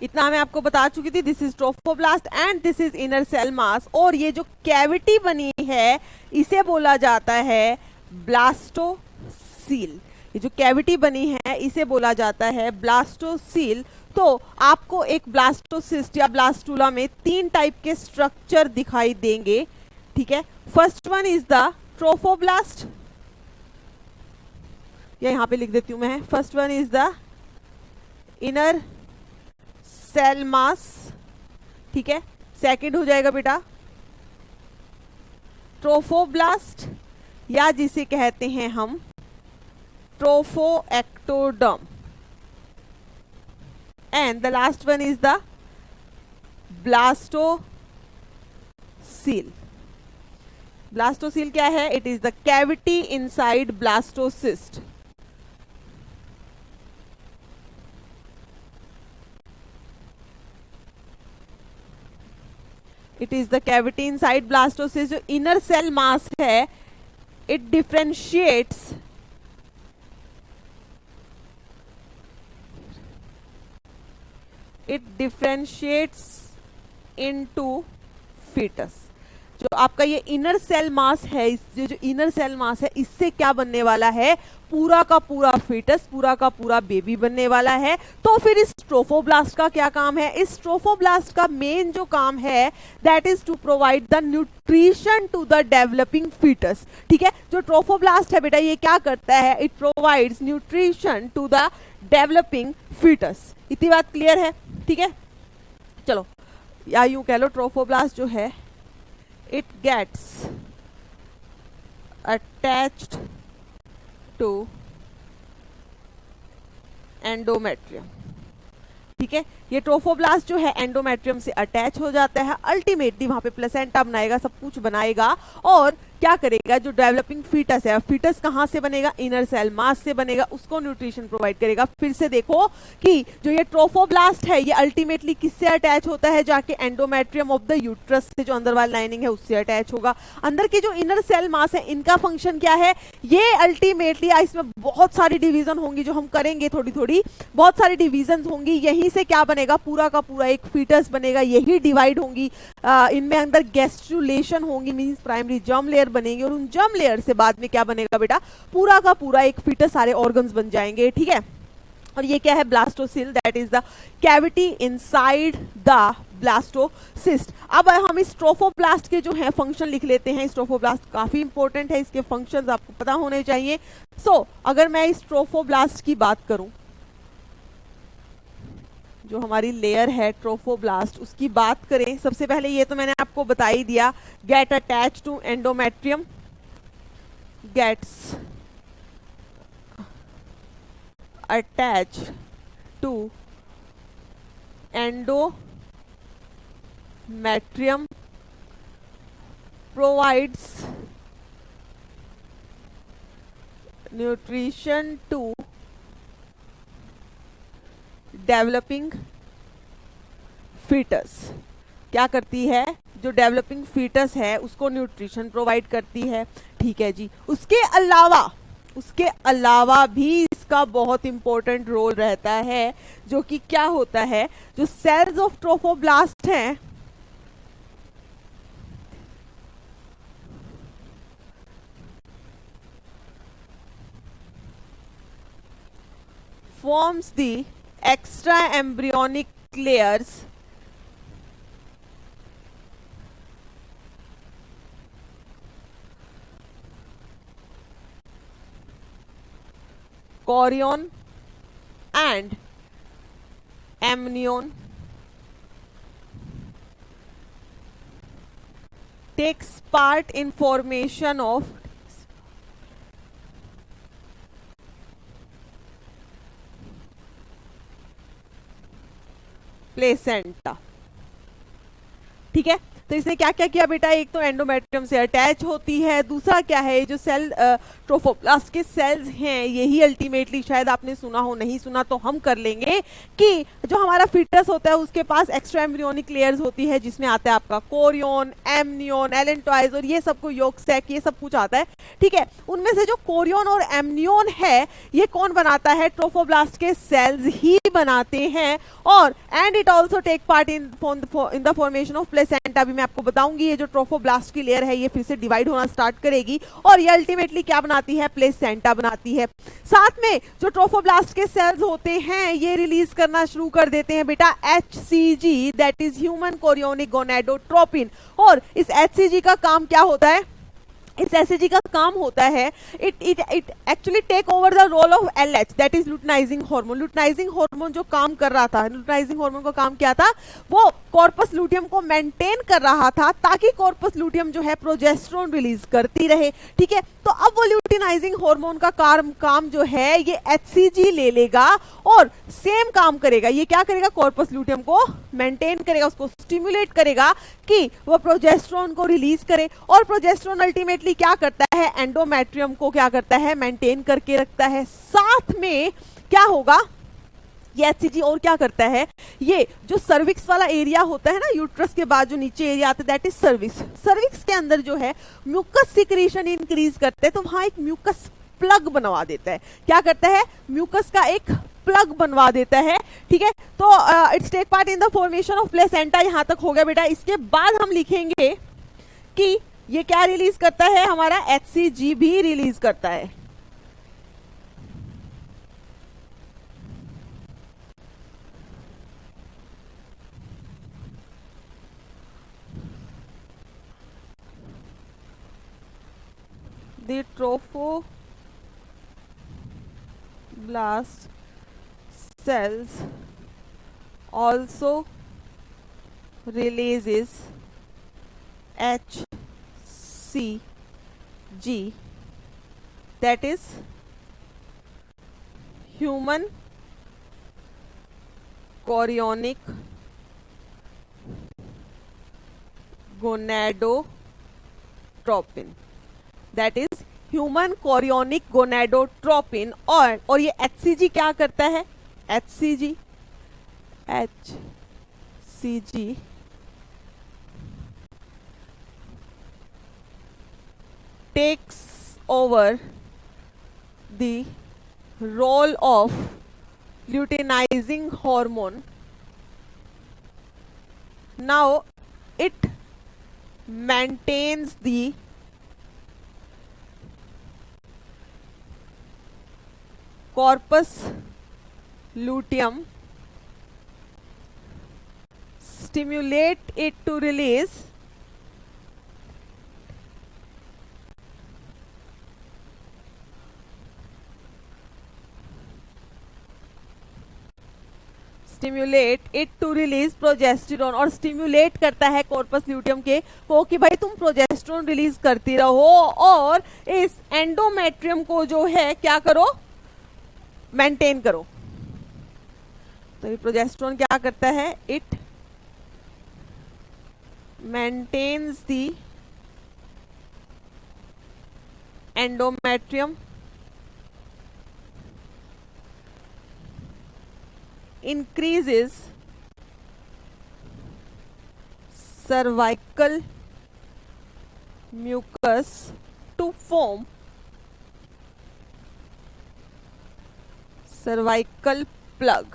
इतना मैं आपको बता चुकी थी, this is trophoblast and this is inner cell mass. और ये जो कैविटी बनी है इसे बोला जाता है ब्लास्टोसील। ये जो कैविटी बनी है इसे बोला जाता है ब्लास्टोसील। तो आपको एक ब्लास्टोसिस्ट या ब्लास्टूला में 3 टाइप के स्ट्रक्चर दिखाई देंगे, ठीक है। First one is the trophoblast, या यहां पे लिख देती हूं मैं। First one is the inner cell mass, ठीक है। सेकंड हो जाएगा बेटा ट्रोफोब्लास्ट या जिसे कहते हैं हम trophectoderm, and the last one is the blastocoel. Blastocoel क्या है, it is the cavity inside blastocyst. It is the cavity inside blastocyst. जो इनर सेल मास है इट डिफरेंशिएट्स इनटू फीटस। जो आपका ये इनर सेल मास है, जो इनर सेल मास है इससे क्या बनने वाला है, पूरा का पूरा फीटस, पूरा का पूरा बेबी बनने वाला है। तो फिर इस ट्रोफोब्लास्ट का क्या काम है, इस ट्रोफोब्लास्ट का मेन जो काम है that is to provide the nutrition to the developing foetus, ठीक है। जो ट्रोफोब्लास्ट है बेटा ये क्या करता है, it provides nutrition to the developing foetus. इतनी बात क्लियर है, ठीक है। चलो या यूं कह लो ट्रोफोब्लास्ट जो है it gets attached to endometrium. ठीक है, ये ट्रोफोब्लास्ट जो है एंडोमेट्रियम से अटैच हो जाता है, अल्टीमेटली वहां पे प्लेसेंटा बनाएगा, सब कुछ बनाएगा और क्या करेगा, जो डेवलपिंग फीटस है, फीटस कहां से बनेगा, इनर सेल मास से बनेगा, उसको न्यूट्रिशन प्रोवाइड करेगा। फिर से देखो कि जो ये ट्रोफोब्लास्ट है ये अल्टीमेटली किससे अटैच होता है, जाके एंडोमेट्रियम ऑफ द यूट्रस से जो अंदर वाली लाइनिंग है उससे अटैच होगा। अंदर की जो इनर सेल मास है इनका फंक्शन क्या है, ये अल्टीमेटली इसमें बहुत सारी डिवीजन होंगी जो हम करेंगे, थोड़ी थोड़ी बहुत सारी डिवीजन होंगी, यहीं से क्या बनेगा, पूरा का पूरा एक फीटस बनेगा, यही डिवाइड होंगी, इनमें अंदर गैस्ट्रुलेशन होंगी, मींस प्राइमरी जर्म लेयर बनेंगे और उन जर्म लेयर से बाद में क्या बनेगा बेटा, पूरा का पूरा एक फीटस, सारे ऑर्गन्स बन जाएंगे। ठीक है, और ये क्या है, blastocoel, that is the cavity inside the blastocyst. अब हम इस ट्रोफोब्लास्ट के जो है फंक्शन लिख लेते हैं। इस ट्रोफोब्लास्ट काफी इंपॉर्टेंट है, इसके फंक्शंस आपको पता होने चाहिए। अगर मैं इस ट्रोफोब्लास्ट की बात करूं, जो हमारी लेयर है ट्रोफोब्लास्ट, उसकी बात करें, सबसे पहले ये तो मैंने आपको बता ही दिया, get attach to endometrium, gets attach to endometrium, provides nutrition to developing foetus. क्या करती है, जो डेवलपिंग फीटस है उसको न्यूट्रिशन प्रोवाइड करती है। ठीक है जी, उसके अलावा भी इसका बहुत इंपॉर्टेंट रोल रहता है, जो कि क्या होता है, जो सेल्स ऑफ ट्रोफोब्लास्ट हैं forms the extra embryonic layers chorion and amnion, takes part in formation of placenta. ठीक है, तो इसने क्या क्या किया बेटा, एक तो एंडोमेट्रियम से अटैच होती है, दूसरा क्या है, जो सेल ट्रोफोब्लास्ट के सेल्स हैं यही अल्टीमेटली, शायद आपने सुना हो, नहीं सुना तो हम कर लेंगे, कि जो हमारा फीटस होता है उसके पास एक्स्ट्रा एम्ब्रियोनिक लेयर्स होती है, जिसमें आता है आपका कोरियन, एमनियन, एलेंटॉइज और ये सबको योग सैक, ये सब कुछ आता है। ठीक है, उनमें से जो कोरियन और एमनियन है ये कौन बनाता है, ट्रोफोब्लास्ट के सेल्स ही बनाते हैं। और and it also take part in the formation of placenta. अभी मैं आपको बताऊंगी, ये जो ट्रोफोब्लास्ट की लेयर है ये फिर से डिवाइड होना स्टार्ट करेगी और ये अल्टीमेटली क्या बनाती है, प्लेसेंटा बनाती है। साथ में जो ट्रोफोब्लास्ट के सेल्स होते हैं ये रिलीज करना शुरू कर देते हैं बेटा HCG, that is human chorionic gonadotropin. और इस HCG का काम क्या होता है, इस HCG का काम होता है, it actually take over the role of LH, that is luteinizing hormone. Luteinizing hormone जो काम कर रहा था, लुटिनाइजिंग हार्मोन का काम क्या था, वो कॉर्पस लूटियम को मेंटेन कर रहा था ताकि कॉर्पस लूटियम जो है प्रोजेस्टेरोन रिलीज करती रहे। ठीक है, तो अब वो लुटिनाइजिंग हार्मोन का काम जो है ये HCG ले लेगा और सेम काम करेगा। ये क्या करेगा, कॉर्पस लूटियम को मेंटेन करेगा, उसको स्टिमुलेट करेगा कि वो प्रोजेस्टेरोन को रिलीज करे। और प्रोजेस्टेरोन अल्टीमेटली क्या करता है, एंडोमेट्रियम को क्या करता है, मेंटेन करके रखता है। साथ में क्या होगा, ये HCG और क्या करता है, ये जो सर्विक्स वाला एरिया होता है ना, यूट्रस के बाद जो नीचे एरिया आता है दैट इज सर्विक्स। सर्विक्स के अंदर जो है म्यूकस सिक्रीशन इंक्रीज करते हैं, तो वहां एक म्यूकस प्लग बनवा देता है। क्या करता है, म्यूकस का एक प्लग बनवा देता है। ठीक है, तो it's take part in the formation of placenta. यहां तक हो गया बेटा। इसके बाद हम लिखेंगे कि ये क्या रिलीज करता है, हमारा HCG भी रिलीज करता है। The trophoblast cells also releases HCG that is human chorionic gonadotropin, that is human chorionic gonadotropin. और ये HCG क्या करता है? HCG takes over the role of luteinizing hormone. Now it maintains the corpus luteum, stimulate it to release progesterone, और stimulate करता है corpus luteum के को कि भाई तुम प्रोजेस्टेरोन रिलीज करती रहो और इस एंडोमेट्रियम को जो है क्या करो? मेंटेन करो। तो ये प्रोजेस्टेरोन क्या करता है? It maintains the endometrium, increases cervical mucus to form cervical plug।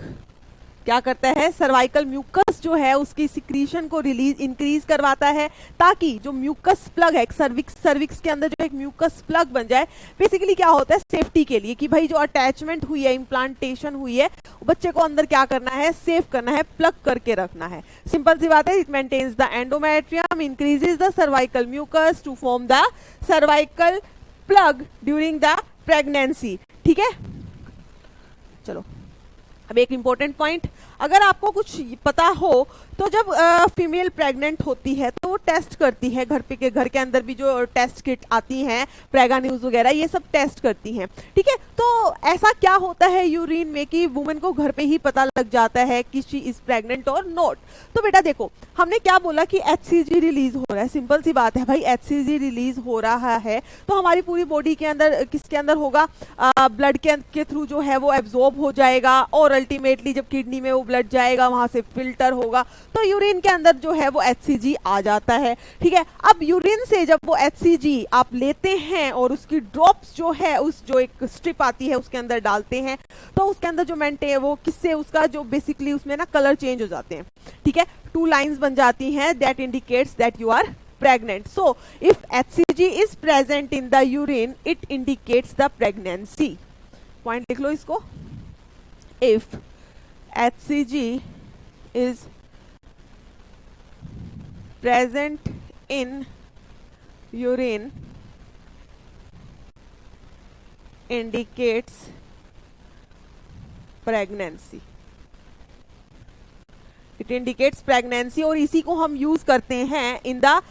क्या करता है? सर्वाइकल म्यूकस जो है उसकी सिक्रीशन को रिलीज इंक्रीज करवाता है ताकि जो म्यूकस प्लग है सर्विक्स के अंदर जो एक म्यूकस प्लग बन जाए। बेसिकली क्या होता है? सेफ्टी के लिए कि भाई जो अटैचमेंट हुई है, इम्प्लांटेशन हुई है, बच्चे को अंदर क्या करना है? सेव करना है, प्लग करके रखना है। सिंपल सी बात है। It maintains the endometrium, increases the cervical mucus to form the cervical plug during the pregnancy. ठीक है, चलो अब एक इंपॉर्टेंट पॉइंट, अगर आपको कुछ पता हो तो जब फीमेल प्रेग्नेंट होती है तो वो टेस्ट करती है घर के अंदर भी जो टेस्ट किट आती हैं, प्रेगा न्यूज वगैरह, ये सब टेस्ट करती हैं। ठीक है, तो ऐसा क्या होता है यूरिन में कि वुमेन को घर पे ही पता लग जाता है कि शी इज प्रेग्नेंट और नॉट। तो बेटा देखो, हमने क्या बोला कि HCG रिलीज हो रहा है। सिंपल सी बात है भाई, HCG रिलीज हो रहा है तो हमारी पूरी बॉडी के अंदर किसके अंदर होगा? ब्लड के थ्रू जो है वो एब्जॉर्ब हो जाएगा और अल्टीमेटली जब किडनी में वो ब्लड जाएगा वहां से फिल्टर होगा तो यूरिन के अंदर जो है वो HCG आ जाता है। ठीक है, अब यूरिन से जब वो HCG आप लेते हैं और उसकी ड्रॉप्स जो है उस जो एक स्ट्रिप आती है उसके अंदर डालते हैं तो उसके अंदर जो मेंटेन वो किससे उसका जो बेसिकली उसमें ना कलर चेंज हो जाते हैं। ठीक है, 2 लाइंस बन जाती हैं that indicates that you are pregnant. So if HCG is present in the urine it indicates the pregnancy. Point लिख लो इसको। If HCG is present in urine indicates pregnancy. It indicates pregnancy, और इसी को हम use करते हैं in the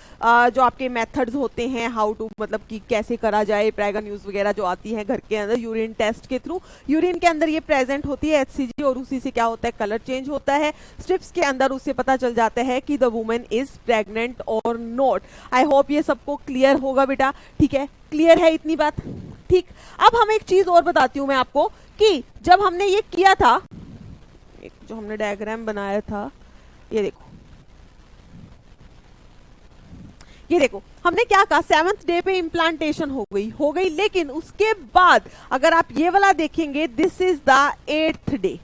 जो आपके मेथड्स होते हैं हाउ टू, मतलब कि कैसे करा जाए, प्रेगा न्यूज वगैरह जो आती है घर के अंदर यूरिन टेस्ट के थ्रू। यूरिन के अंदर ये प्रेजेंट होती है HCG और उसी से क्या होता है? कलर चेंज होता है स्ट्रिप्स के अंदर, उससे पता चल जाता है कि द वुमेन इज प्रेग्नेंट और नॉट। आई होप ये सबको क्लियर होगा बेटा। ठीक है, क्लियर है इतनी बात? ठीक, अब हम एक चीज और बताती हूं मैं आपको कि जब हमने ये किया था, एक जो हमने डायग्राम बनाया था, ये देखो, ये देखो हमने क्या कहा? 7th डे पे इम्प्लांटेशन हो गई, लेकिन उसके बाद अगर आप ये वाला देखेंगे this is the 8th day.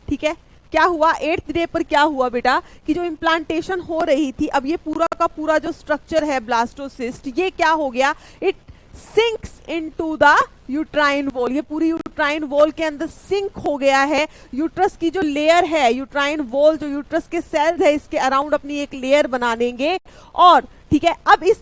ठीक है, क्या हुआ 8th डे पर? क्या हुआ बेटा कि जो इम्प्लांटेशन हो रही थी, अब ये पूरा का पूरा जो स्ट्रक्चर है ब्लास्टोसिस्ट, ये क्या हो गया? It sinks into the uterine wall. ये पूरी यूट्राइन वॉल के अंदर सिंक हो गया है। यूट्रस की जो लेयर है, यूट्राइन वॉल जो यूट्रस के सेल्स है इसके अराउंड अपनी एक लेयर बना देंगे। और ठीक है, अब इस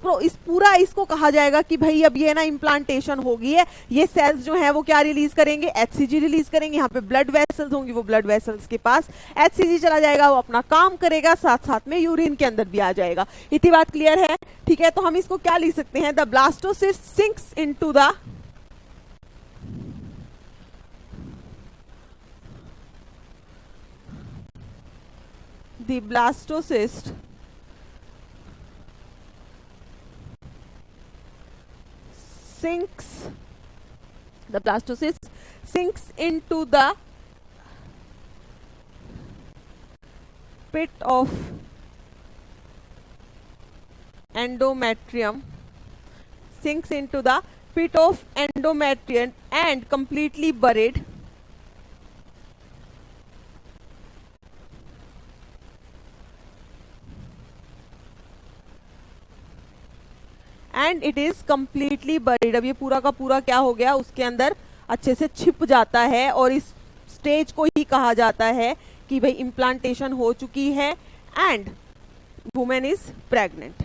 पूरा इसको कहा जाएगा कि भाई अब ये ना इम्प्लांटेशन हो गई है। ये सेल्स जो है वो क्या रिलीज करेंगे? HCG रिलीज करेंगे। यहाँ पे ब्लड वेसल्स होंगी, वो ब्लड वेसल्स के पास HCG चला जाएगा, वो अपना काम करेगा, साथ साथ में यूरिन के अंदर भी आ जाएगा। इतनी बात क्लियर है? ठीक है, तो हम इसको क्या लिख सकते हैं? The blastocyst sinks into the the blastocyst sinks into the pit of endometrium, and completely buried. And it is completely buried. अब ये पूरा का पूरा क्या हो गया, उसके अंदर अच्छे से छिप जाता है, और इस स्टेज को ही कहा जाता है कि भाई इम्प्लांटेशन हो चुकी है एंड वुमेन इज प्रेग्नेंट।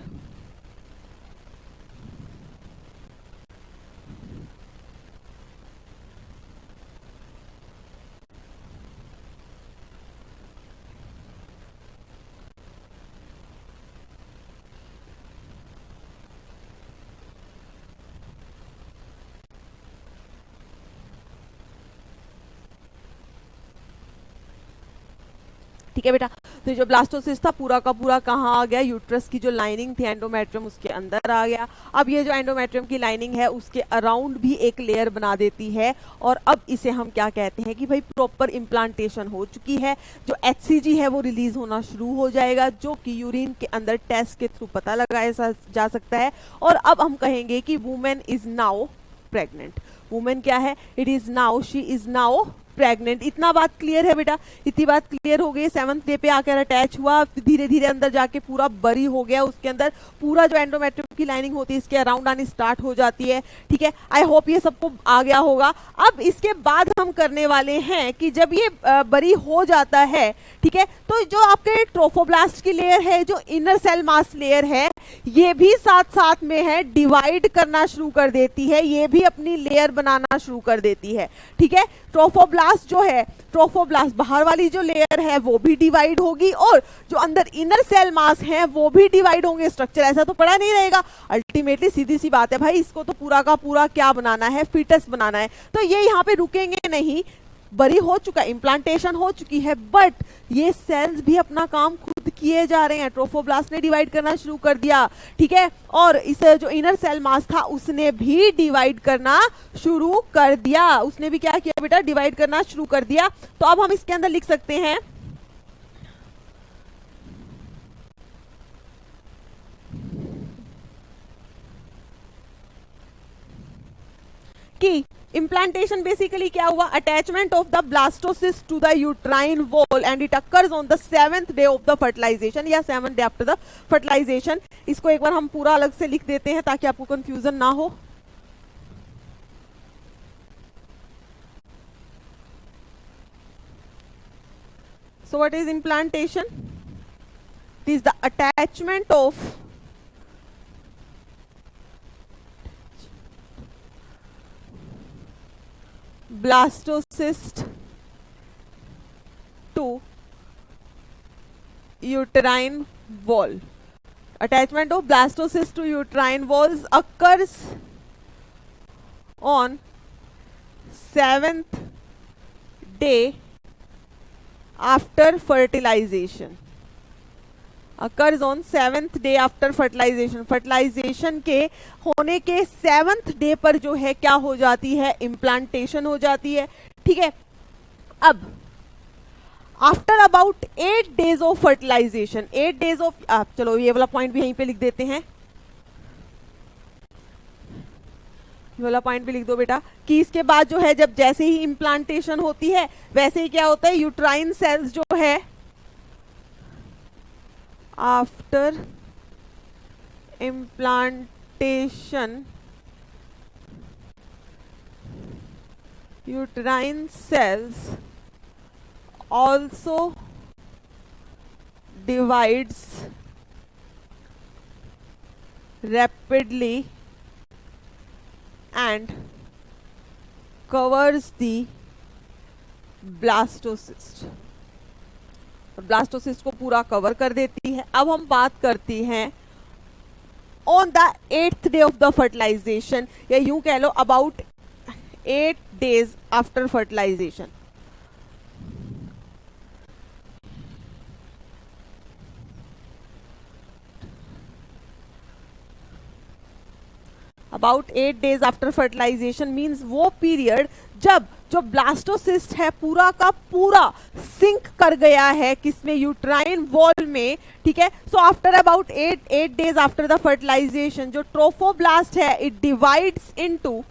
ठीक है बेटा, तो ये जो ब्लास्टोसिस्ट था पूरा का पूरा कहाँ आ गया, यूट्रस की जो लाइनिंग थी एंडोमेट्रियम उसके अंदर आ गया। अब ये जो एंडोमेट्रियम की लाइनिंग है उसके अराउंड भी एक लेयर बना देती है, और अब इसे हम क्या कहते हैं कि भाई प्रॉपर इम्प्लांटेशन हो चुकी है। जो HCG है वो रिलीज होना शुरू हो जाएगा, जो कि यूरिन के अंदर टेस्ट के थ्रू पता लगाया जा सकता है। और अब हम कहेंगे कि women is now pregnant. Women क्या है, it is now, she is now pregnant. इतना बात क्लियर है बेटा, इतनी बात क्लियर हो गई। 7th डे पे आकर अटैच हुआ, धीरे धीरे अंदर जाके पूरा बरी हो गया, उसके अंदर पूरा जो एंडोमेट्रियम की लाइनिंग होती है इसके अराउंड आनी स्टार्ट हो जाती है। ठीक है, आई होप ये सबको आ गया होगा। अब इसके बाद हम करने वाले हैं कि जब ये बरी हो जाता है, ठीक है, तो जो आपके ट्रोफोब्लास्ट की लेयर है, जो इनर सेल मास लेयर है, ये भी साथ साथ में है डिवाइड करना शुरू कर देती है, ये भी अपनी लेयर बनाना शुरू कर देती है। ठीक है, ट्रोफोब्लास्ट जो है, ट्रोफोब्लास्ट बाहर वाली जो लेयर है वो भी डिवाइड होगी, और जो अंदर इनर सेल मास है वो भी डिवाइड होंगे। स्ट्रक्चर ऐसा तो पड़ा नहीं रहेगा। अल्टीमेटली सीधी सी बात है भाई, इसको तो पूरा का पूरा क्या बनाना है, फीटस बनाना है। तो ये यहाँ पे रुकेंगे नहीं, बरी हो चुका, इम्प्लांटेशन हो चुकी है, बट ये सेल्स भी अपना काम खुद किए जा रहे हैं। ट्रोफोब्लास्ट ने डिवाइड करना शुरू कर दिया, ठीक है, और इस जो इनर सेल मास था उसने भी डिवाइड करना शुरू कर दिया। उसने भी क्या किया बेटा, डिवाइड करना शुरू कर दिया। तो अब हम इसके अंदर लिख सकते हैं कि implantation basically क्या हुआ, attachment of the blastocyst to the uterine wall and it occurs on the 7th day of the fertilization या 7th day after the fertilization। इसको एक बार हम पूरा अलग से लिख देते हैं ताकि आपको confusion ना हो। So what is implantation? It is the attachment of blastocyst to uterine wall. Attachment of blastocyst to uterine walls occurs on 7th day after fertilization. Occurs on 7th day after fertilization. fertilization के होने के 7th day पर जो है क्या हो जाती है, implantation हो जाती है। ठीक है, अब after about 8 days of fertilization, 8 days of, चलो ये वाला पॉइंट भी यहीं पे लिख देते हैं, ये वाला पॉइंट भी लिख दो बेटा, कि इसके बाद जो है जब जैसे ही इम्प्लांटेशन होती है वैसे ही क्या होता है, यूट्राइन सेल्स जो है after implantation uterine cells also divides rapidly and covers the blastocyst, और ब्लास्टोसिस्ट को पूरा कवर कर देती है। अब हम बात करते हैं on the 8th day of the fertilisation, या यूं कह लो about 8 days after fertilisation. About 8 days after fertilisation means वो पीरियड जब जो ब्लास्टोसिस्ट है पूरा का पूरा सिंक कर गया है किसमें, यूट्राइन वॉल में, ठीक है। So after about 8 days after the fertilization जो ट्रोफोब्लास्ट है it divides into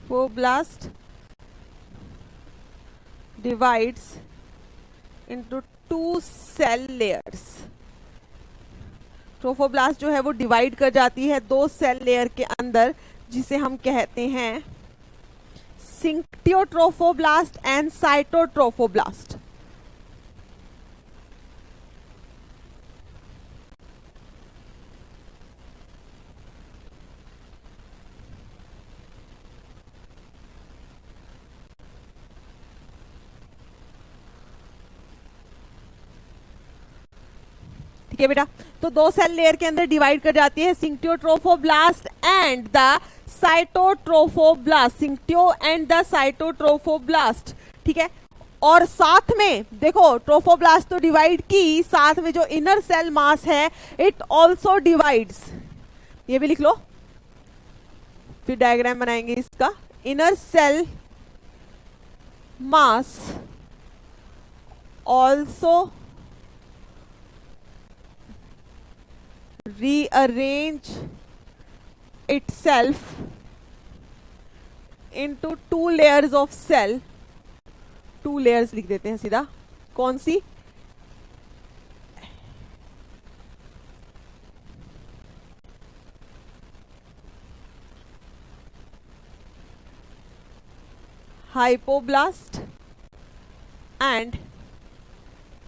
trophoblast divides into 2 cell layers। Trophoblast जो है वो डिवाइड कर जाती है 2 सेल लेयर के अंदर, जिसे हम कहते हैं सिंक्टियोट्रोफोब्लास्ट एंड साइटोट्रोफोब्लास्ट। ठीक है बेटा, तो 2 सेल लेयर के अंदर डिवाइड कर जाती है syncytiotrophoblast and the cytotrophoblast, syncytio and the cytotrophoblast, ठीक है। और साथ में देखो ट्रोफोब्लास्ट तो डिवाइड की, साथ में जो इनर सेल मास है इट ऑल्सो डिवाइड्स, ये भी लिख लो, फिर डायग्राम बनाएंगे इसका। Inner cell mass also rearrange itself into 2 layers of cell, 2 layers लिख देते हैं सीधा, कौन सी, hypoblast and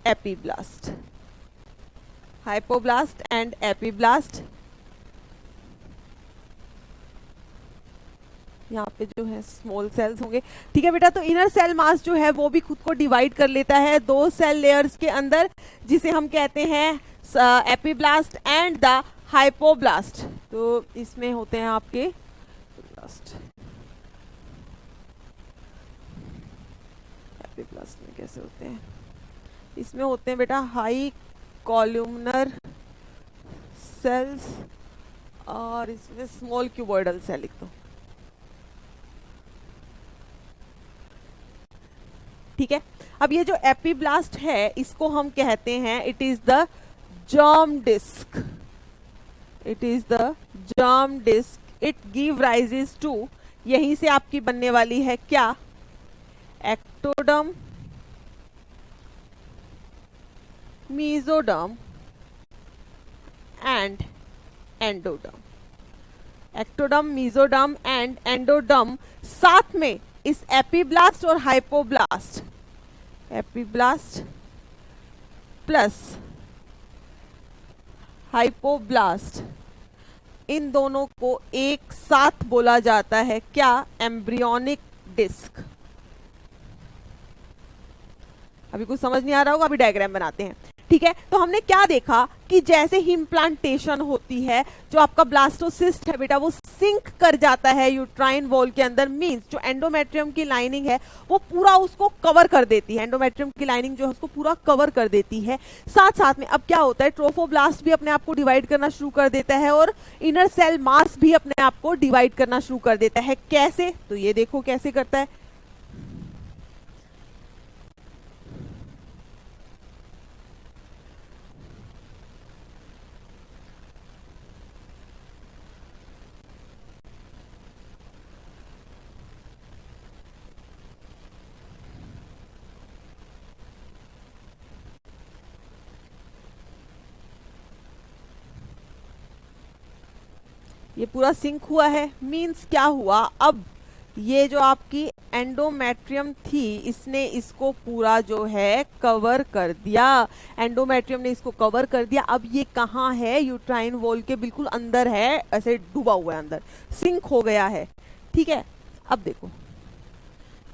epiblast, hypoblast and epiblast. यहाँ पे जो है स्मॉल सेल्स होंगे, ठीक है बेटा। तो इनर सेल मास जो है वो भी खुद को डिवाइड कर लेता है 2 सेल लेयर्स के अंदर, जिसे हम कहते हैं एपीब्लास्ट एंड द हाइपोब्लास्ट। तो इसमें होते हैं आपके एपीब्लास्ट में कैसे होते हैं, इसमें होते हैं बेटा हाई कॉलुमनर सेल्स और इसमें स्मॉल क्यूबॉइडल सेल लिख दो, ठीक है। अब ये जो एपीब्लास्ट है इसको हम कहते हैं it is the germ disc, it is the germ disc. It give rises to, यहीं से आपकी बनने वाली है क्या, ectoderm, mesoderm and endoderm, ectoderm, mesoderm and endoderm. साथ में इस एपीब्लास्ट और हाइपोब्लास्ट, एपीब्लास्ट प्लस हाइपोब्लास्ट, इन दोनों को एक साथ बोला जाता है क्या, एम्ब्रियोनिक डिस्क। अभी कुछ समझ नहीं आ रहा होगा, अभी डायग्राम बनाते हैं, ठीक है। तो हमने क्या देखा कि जैसे ही इम्प्लांटेशन होती है जो आपका ब्लास्टोसिस्ट है बेटा वो सिंक कर जाता है यूट्राइन वॉल के अंदर, मींस जो एंडोमेट्रियम की लाइनिंग है वो पूरा उसको कवर कर देती है, एंडोमेट्रियम की लाइनिंग जो है उसको पूरा कवर कर देती है। साथ साथ में अब क्या होता है, ट्रोफोब्लास्ट भी अपने आप को डिवाइड करना शुरू कर देता है और इनर सेल मास भी अपने आप को डिवाइड करना शुरू कर देता है। कैसे, तो ये देखो कैसे करता है। ये पूरा सिंक हुआ है, मींस क्या हुआ, अब ये जो आपकी एंडोमेट्रियम थी इसने इसको पूरा जो है कवर कर दिया, एंडोमेट्रियम ने इसको कवर कर दिया। अब ये कहाँ है, यूट्राइन वॉल के बिल्कुल अंदर है, ऐसे डूबा हुआ है अंदर, सिंक हो गया है, ठीक है। अब देखो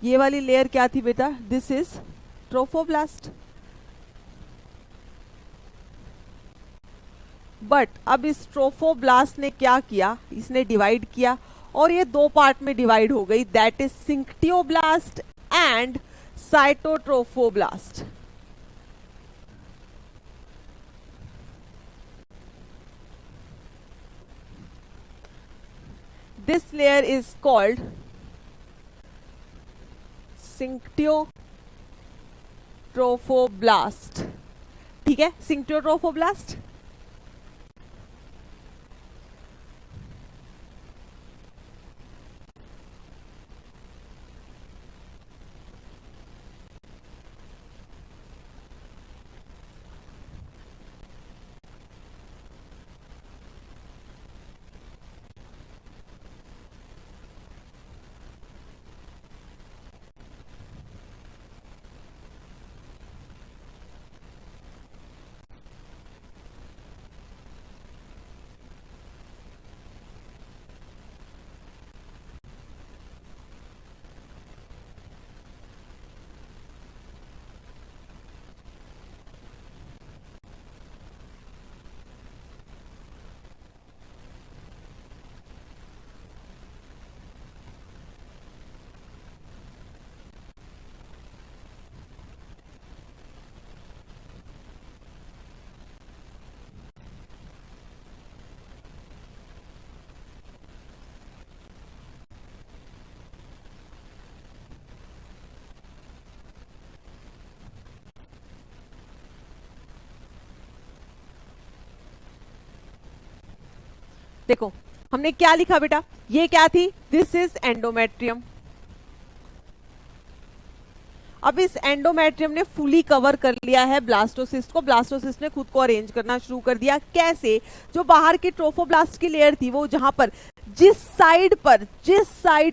ये वाली लेयर क्या थी बेटा, दिस इज ट्रोफोब्लास्ट, बट अब इस ट्रोफोब्लास्ट ने क्या किया, इसने डिवाइड किया और ये 2 पार्ट में डिवाइड हो गई, that is syncytioblast and cytotrophoblast. This layer is called syncytiotrophoblast. ठीक है, सिंक्टियोट्रोफोब्लास्ट। देखो हमने क्या लिखा बेटा, ये क्या थी, दिस इज एंडोमेट्रियम। अब इस एंडोमेट्रियम ने फुली कवर कर लिया है ब्लास्टोसिस्ट को। ब्लास्टोसिस्ट ने खुद को अरेंज करना शुरू कर दिया। कैसे? जो बाहर की ट्रोफोब्लास्ट की लेयर थी, वो जहां पर जिस साइड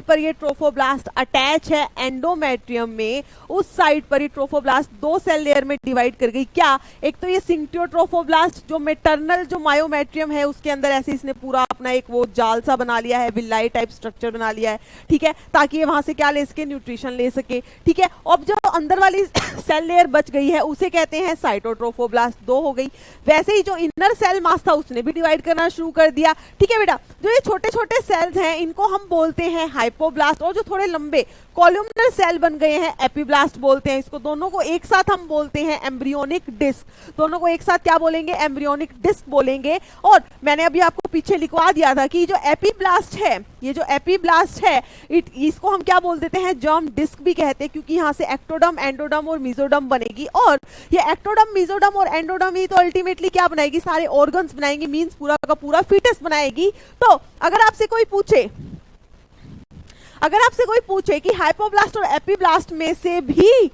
पर ये ट्रोफोब्लास्ट अटैच है एंडोमेट्रियम में, उस साइड पर ये ट्रोफोब्लास्ट दो सेल लेयर में डिवाइड कर गई। क्या? एक तो ये सिंक्टियोट्रोफोब्लास्ट जो मेटरनल जो मायोमेट्रियम है उसके अंदर ऐसे इसने पूरा अपना एक वो जाल सा बना लिया है, विलाई टाइप स्ट्रक्चर बना लिया है, ठीक है, ताकि ये वहां से क्या ले सके, न्यूट्रिशन ले सके, ठीक है। अब जो अंदर वाली सेल लेयर बच गई है उसे कहते हैं साइटोट्रोफोब्लास्ट, दो हो गई। वैसे ही जो इनर सेल मास था उसने भी डिवाइड करना शुरू कर दिया, ठीक है बेटा। जो ये छोटे छोटे सेल्स हैं इनको हम बोलते हैं हाइपोब्लास्ट, और जो थोड़े लंबे कॉलमनर सेल बन गए हैं एपिब्लास्ट बोलते हैं इसको। दोनों को एक साथ हम बोलते हैं एम्ब्रियोनिक डिस्क। दोनों को एक साथ क्या बोलेंगे? एम्ब्रियोनिक डिस्क बोलेंगे। और मैंने अभी आपको पीछे लिखवा दिया था कि जो एपिब्लास्ट है, ये जो एपिब्लास्ट है इसको हम क्या बोल देते हैं? जर्म डिस्क भी कहते हैं, क्योंकि यहाँ से एक्टोडर्म, एंडोडर्म और मेसोडर्म बनेगी। और ये एक्टोडर्म, मेसोडर्म और एंडोडर्म ही तो अल्टीमेटली क्या बनाएगी? सारे ऑर्गन्स बनाएंगी, मींस पूरा का पूरा फीटस बनाएगी। तो अगर आपसे कोई पूछे कि हाइपोब्लास्ट और एपिब्लास्ट में से भी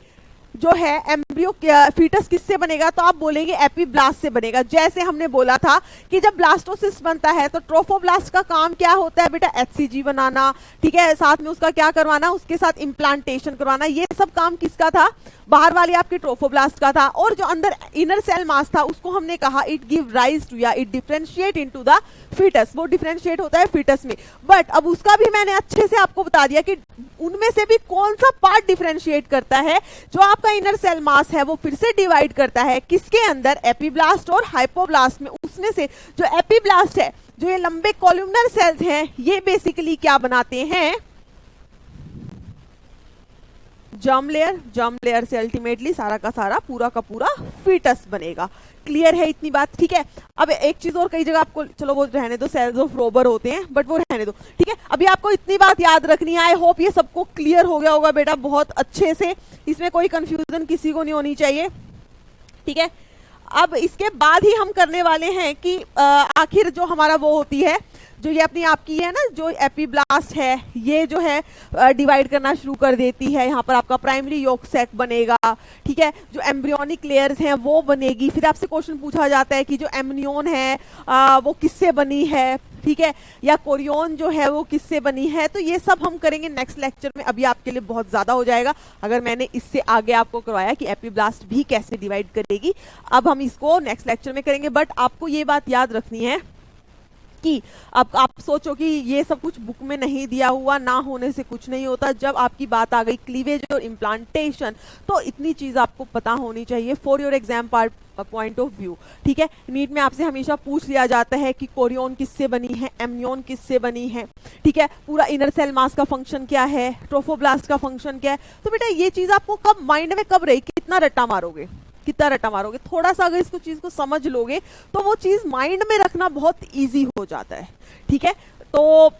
जो है एम्ब्रियो फीटस किससे बनेगा, तो आप बोलेंगे एपिब्लास्ट से बनेगा। जैसे हमने बोला था कि जब ब्लास्टोसिस्ट बनता है तो ट्रोफोब्लास्ट का काम क्या होता है बेटा? एचसीजी बनाना, ठीक है, साथ में उसका क्या करवाना? उसके साथ इम्प्लांटेशन करवाना। ये सब काम किसका था? बाहर वाली आपके ट्रोफोब्लास्ट का था। और जो अंदर इनर सेल मास था उसको हमने कहा इट गिव राइज टू, या it differentiate into the foetus, वो डिफरेंशिएट होता है फीटस में। बट अब उसका भी मैंने अच्छे से आपको बता दिया कि उनमें से भी कौन सा पार्ट डिफरेंशिएट करता है। जो आपका इनर सेल मास है वो फिर से डिवाइड करता है किसके अंदर? एपिब्लास्ट और हाइपोब्लास्ट में। उसमें से जो एपिब्लास्ट है, जो ये लंबे कॉलमनर सेल्स हैं, ये बेसिकली क्या बनाते हैं? Germ layer. जर्म लेयर से अल्टीमेटली सारा का सारा पूरा का पूरा फीटस बनेगा। क्लियर है इतनी बात? ठीक है। अब एक चीज और, कई जगह आपको, चलो वो रहने दो, सेल्स ऑफ रोबर होते हैं बट वो रहने दो, ठीक है। अभी आपको इतनी बात याद रखनी है। आई होप ये सबको क्लियर हो गया होगा बेटा बहुत अच्छे से, इसमें कोई कंफ्यूजन किसी को नहीं होनी चाहिए, ठीक है। अब इसके बाद ही हम करने वाले हैं कि आखिर जो हमारा वो होती है, जो ये अपनी आपकी है ना, जो एपिब्लास्ट है, ये जो है डिवाइड करना शुरू कर देती है। यहाँ पर आपका प्राइमरी योक सैक बनेगा, ठीक है। जो एम्ब्रियोनिक लेयर्स हैं वो बनेगी। फिर आपसे क्वेश्चन पूछा जाता है कि जो एमनियोन है वो किससे बनी है, ठीक है, या कोरियोन जो है वो किससे बनी है। तो ये सब हम करेंगे नेक्स्ट लेक्चर में। अभी आपके लिए बहुत ज्यादा हो जाएगा अगर मैंने इससे आगे आपको करवाया कि एपिब्लास्ट भी कैसे डिवाइड करेगी। अब हम इसको नेक्स्ट लेक्चर में करेंगे। बट आपको ये बात याद रखनी है कि अब आप सोचो कि ये सब कुछ बुक में नहीं दिया हुआ, ना होने से कुछ नहीं होता। जब आपकी बात आ गई क्लीवेज और इम्प्लांटेशन, तो इतनी चीज आपको पता होनी चाहिए for your exam part point of view, ठीक है। नीट में आपसे हमेशा पूछ लिया जाता है कि कोरियोन किससे बनी है, एमनियोन किससे बनी है, ठीक है, पूरा इनर सेल मास का फंक्शन क्या है, ट्रोफोब्लास्ट का फंक्शन क्या है। तो बेटा ये चीज आपको कब माइंड में कब रहेगी? कितना रट्टा मारोगे, थोड़ा सा अगर इसको चीज को समझ लोगे तो वो चीज माइंड में रखना बहुत इजी हो जाता है, ठीक है। तो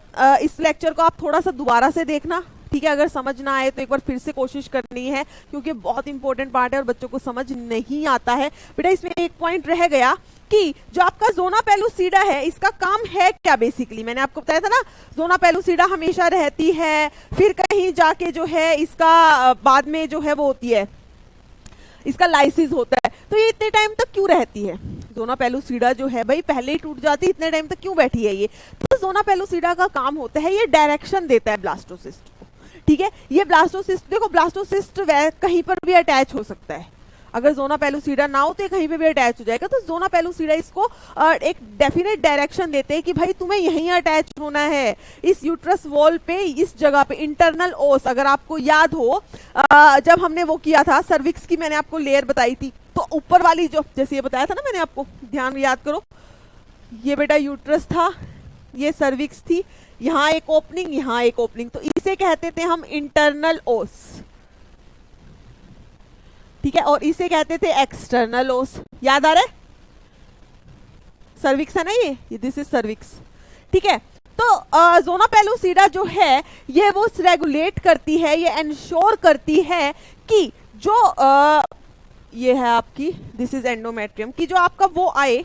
इस लेक्चर को आप थोड़ा सा दोबारा से देखना, ठीक है। अगर समझ ना आए तो एक बार फिर से कोशिश करनी है, क्योंकि बहुत इंपॉर्टेंट पार्ट है और बच्चों को समझ नहीं आता है। बेटा इसमें एक पॉइंट रह गया कि जो आपका ज़ोना पेलुसिडा है, इसका काम है क्या बेसिकली। मैंने आपको बताया था ना, ज़ोना पेलुसिडा हमेशा रहती है, फिर कहीं जाके जो है इसका बाद में जो है वो होती है, इसका लाइसिस होता है। तो ये इतने टाइम तक क्यों रहती है? ज़ोना पेलुसिडा जो है भाई पहले ही टूट जाती, इतने टाइम तक क्यों बैठी है ये? तो ज़ोना पेलुसिडा का काम होता है, ये डायरेक्शन देता है ब्लास्टोसिस्ट को, ठीक है। ये ब्लास्टोसिस्ट, देखो ब्लास्टोसिस्ट कहीं पर भी अटैच हो सकता है। अगर ज़ोना पेलुसिडा ना हो तो ये कहीं पे भी अटैच हो जाएगा। तो ज़ोना पेलुसिडा इसको एक डेफिनेट डायरेक्शन देते हैं कि भाई तुम्हें यहीं अटैच होना है, इस यूट्रस वॉल पे, इस जगह पे। इंटरनल ओस, अगर आपको याद हो जब हमने वो किया था सर्विक्स की, मैंने आपको लेयर बताई थी, तो ऊपर वाली जो, जैसे ये बताया था ना मैंने आपको, ध्यान याद करो, ये बेटा यूट्रस था, ये सर्विक्स थी, यहाँ एक ओपनिंग, यहाँ एक ओपनिंग, तो इसे कहते थे हम इंटरनल ओस, ठीक है। और इसे कहते थे एक्सटर्नल ओस। याद आ रहा है? सर्विक्स है ना ये दिस इज सर्विक्स, ठीक है। तो ज़ोना पेलुसिडा जो है ये वो रेगुलेट करती है, ये इंश्योर करती है कि जो ये है आपकी, दिस इज एंडोमेट्रियम, कि जो आपका वो आए,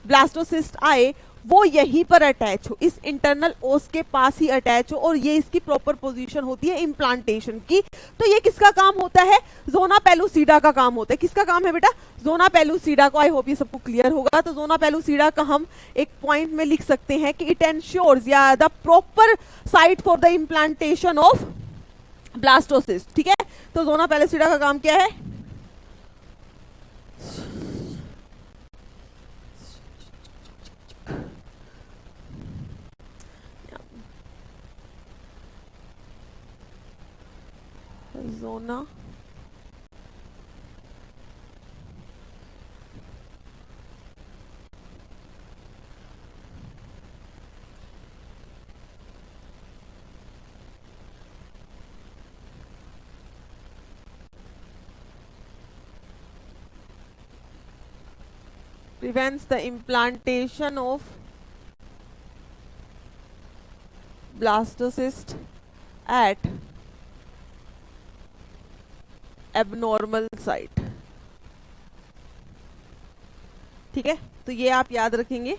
ब्लास्टोसिस्ट आए, वो यहीं पर अटैच हो, इस इंटरनल ओस के पास ही अटैच हो, और ये इसकी प्रॉपर पोजीशन होती है इम्प्लांटेशन की। तो ये किसका काम होता है? ज़ोना पेलुसिडा का काम होता है। किसका काम है बेटा? ज़ोना पेलुसिडा को। आई होप ये सबको क्लियर होगा। तो ज़ोना पेलुसिडा का हम एक पॉइंट में लिख सकते हैं कि इट एंश्योर्स या the proper site for the implantation of blastocyst, ठीक है। तो ज़ोना पेलुसिडा का काम क्या है? Zona prevents the implantation of blastocyst at abnormal site, ठीक है। तो ये आप याद रखेंगे।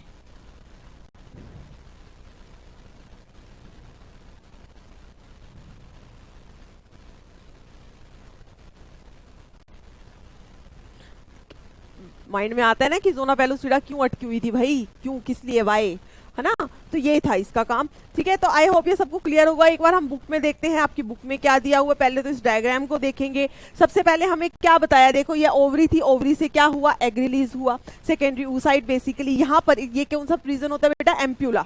माइंड में आता है ना कि ज़ोना पेलुसिडा क्यों अटकी हुई थी भाई, क्यों, किस लिए, वाई, है ना। तो ये था इसका काम, ठीक है। तो आई होप ये सबको क्लियर होगा। एक बार हम बुक में देखते हैं आपकी बुक में क्या दिया हुआ है। पहले तो इस डायग्राम को देखेंगे। सबसे पहले हमें क्या बताया, देखो ये ओवरी थी, ओवरी से क्या हुआ, एग रिलीज हुआ, सेकेंडरी oocyte बेसिकली। यहाँ पर ये कौन सा रीजन होता है बेटा? एम्प्यूला।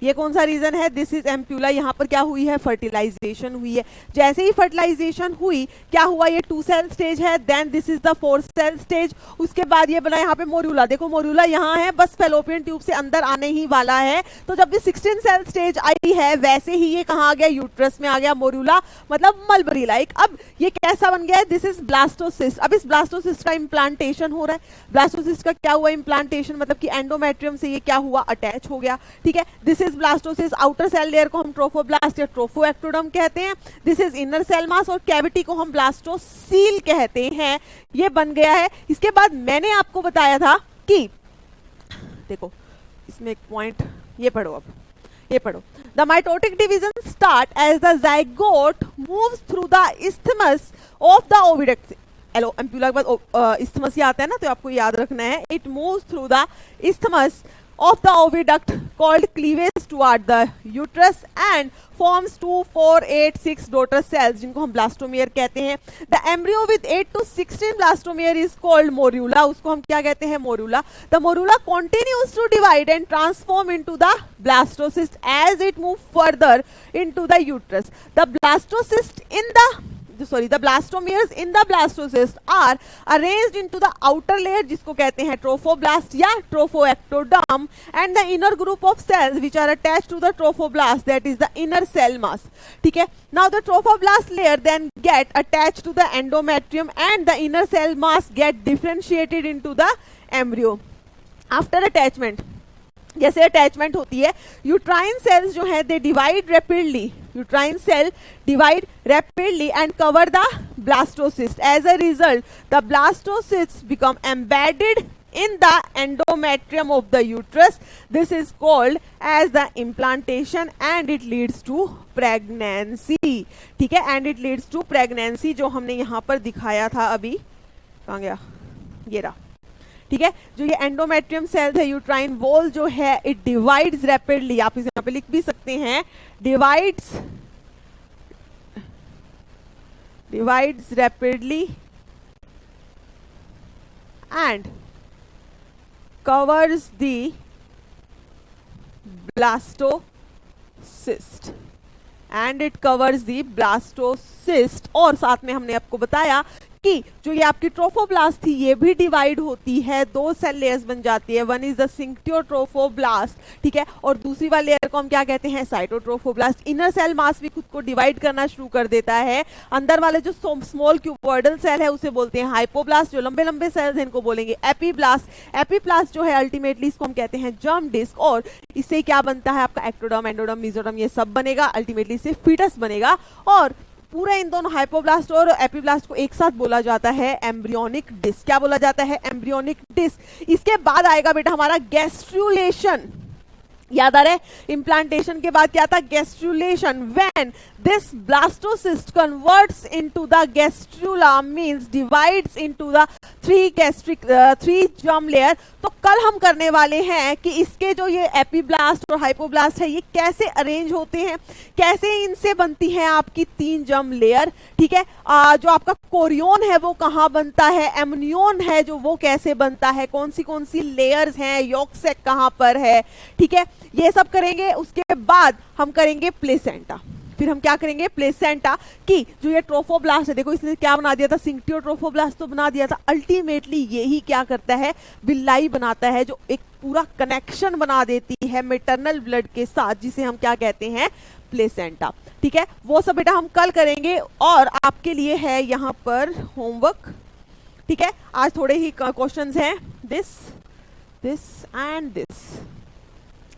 ये कौन सा रीजन है? This is ampulla. यहाँ पर क्या हुई है? फर्टिलाइजेशन हुई है। जैसे ही फर्टिलाइजेशन हुई क्या हुआ? ये 2 सेल स्टेज है, then this is the 4 cell stage. उसके बाद ये बना यहाँ पे मोरूला। देखो मोरूला यहाँ है, बस फेलोपियन ट्यूब से अंदर आने ही वाला है। तो जब भी 16 सेल स्टेज आई है, वैसे ही ये कहाँ आ गया? यूट्रस में आ गया मोरूला, मतलब मलबरी लाइक। अब ये कैसा बन गया है? This is blastocyst. अब इस ब्लास्टोसिस्ट का इम्प्लांटेशन हो रहा है। ब्लास्टोसिस्ट का क्या हुआ? इम्प्लांटेशन, मतलब कि एंडोमेट्रियम से ये क्या हुआ? अटैच हो गया, ठीक है। This is blastocyst. Outer cell layer को हम ट्रोफोब्लास्ट या ट्रोफोएक्टोडर्म कहते हैं। This is inner cell mass, और कैविटी को हम ब्लास्टोसील कहते हैं। ये बन गया है। इसके बाद मैंने आपको बताया था कि देखो इसमें एक पॉइंट, ये पढ़ो, अब ये पढ़ो। The mitotic division start as the zygote moves through the isthmus of the oviduct. Ampulla के बाद isthmus ही आता है ना, तो आपको याद रखना है। It moves through the isthmus of the oviduct called cleavage toward the uterus and forms 2, 4, 8, 6 daughter cells, जिनको हम ब्लास्टोमियर कहते हैं। The embryo with 8 to 16 blastomere is called morula। उसको हम क्या कहते हैं? morula। The morula continues to divide and transform into the blastocyst as it moves further into the uterus. The blastomeres in the blastocyst are arranged into the outer layer, जिसको कहते हैं trophoblast या trophoectoderm, and the inner group of cells which are attached to the trophoblast, that is the inner cell mass, ठीक है। Now the trophoblast layer then get attached to the endometrium and the inner cell mass get differentiated into the embryo. After attachment, जैसे attachment होती है, uterine cells जो है they divide rapidly, uterine cell divide rapidly and cover the blastocyst. As a result the blastocyst become embedded in the endometrium of the uterus. This is called as the implantation and it leads to pregnancy. ठीक है, and it leads to pregnancy जो हमने यहाँ पर दिखाया था अभी. कहाँ गया? ये रहा. ठीक है, जो ये एंडोमेट्रियम सेल है, यूट्राइन वॉल जो है, इट डिवाइड्स रैपिडली. आप इसे यहाँ पे लिख भी सकते हैं, divides rapidly and covers the blastocyst and it covers the blastocyst. और साथ में हमने आपको बताया कि जो ये आपकी ट्रोफोब्लास्ट थी ये भी डिवाइड होती है, दो सेल लेयर्स बन जाती है. वन इज द सिंक्टियोट्रोफोब्लास्ट, ठीक है, और दूसरी वाली लेयर को हम क्या कहते हैं? साइटोट्रोफोब्लास्ट. इनर सेल मास भी खुद को डिवाइड करना शुरू कर देता है. अंदर वाले जो स्मॉल क्यूबॉइडल सेल है उसे बोलते हैं हाइपोब्लास्ट. जो लंबे लंबे सेल्स हैं इनको बोलेंगे एपीब्लास्ट. एपीब्लास्ट जो है अल्टीमेटली इसको हम कहते हैं जर्म डिस्क, और इससे क्या बनता है? आपका एक्टोडर्म, एंडोडर्म, मेसोडर्म ये सब बनेगा. अल्टीमेटली इससे फीटस बनेगा. और पूरा इन दोनों हाइपोब्लास्ट और एपीब्लास्ट को एक साथ बोला जाता है एम्ब्रियोनिक डिस्क. क्या बोला जाता है? Embryonic disc. इसके बाद आएगा बेटा हमारा गैस्ट्रुलेशन. याद आ रहा है? इम्प्लांटेशन के बाद क्या था? Gastrulation. When this blastocyst converts into the gastrula, means divides into the three germ layer. तो कल हम करने वाले हैं कि इसके जो ये एपीब्लास्ट और हाइपोब्लास्ट है ये कैसे अरेंज होते हैं, कैसे इनसे बनती है आपकी 3 जर्म लेयर. ठीक है, जो आपका कोरियोन है वो कहाँ बनता है, एमनियोन है जो वो कैसे बनता है, कौन सी लेयर्स हैं, यॉक सैक कहाँ पर है. ठीक है, ये सब करेंगे. उसके बाद हम करेंगे प्लेसेंटा. फिर हम क्या करेंगे? प्लेसेंटा की जो ये ट्रोफोब्लास्ट है, देखो इसने क्या बना दिया था? सिंक्टियोट्रोफोब्लास्ट तो बना दिया था. अल्टीमेटली यही क्या करता है? बिल्लाई बनाता है जो एक पूरा कनेक्शन बना देती है मैटरनल ब्लड के साथ, जिसे हम क्या कहते हैं? प्लेसेंटा. ठीक है, वो सब बेटा हम कल करेंगे. और आपके लिए है यहाँ पर होमवर्क. ठीक है, आज थोड़े ही क्वेश्चंस हैं, दिस एंड दिस.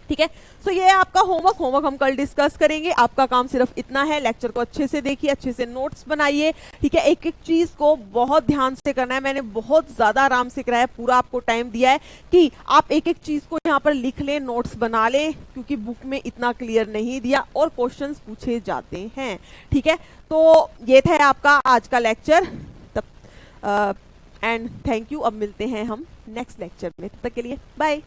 ठीक है, सो ये आपका होमवर्क हम कल डिस्कस करेंगे. आपका काम सिर्फ इतना है, लेक्चर को अच्छे से देखिए, अच्छे से नोट्स बनाइए. ठीक है, एक एक चीज को बहुत ध्यान से करना है. मैंने बहुत ज्यादा आराम से कराया, पूरा आपको टाइम दिया है कि आप एक एक चीज को यहाँ पर लिख लें, नोट्स बना लें, क्योंकि बुक में इतना क्लियर नहीं दिया और क्वेश्चंस पूछे जाते हैं. ठीक है, तो ये था आपका आज का लेक्चर. तब एंड थैंक यू. अब मिलते हैं हम नेक्स्ट लेक्चर में, तब तक के लिए बाय.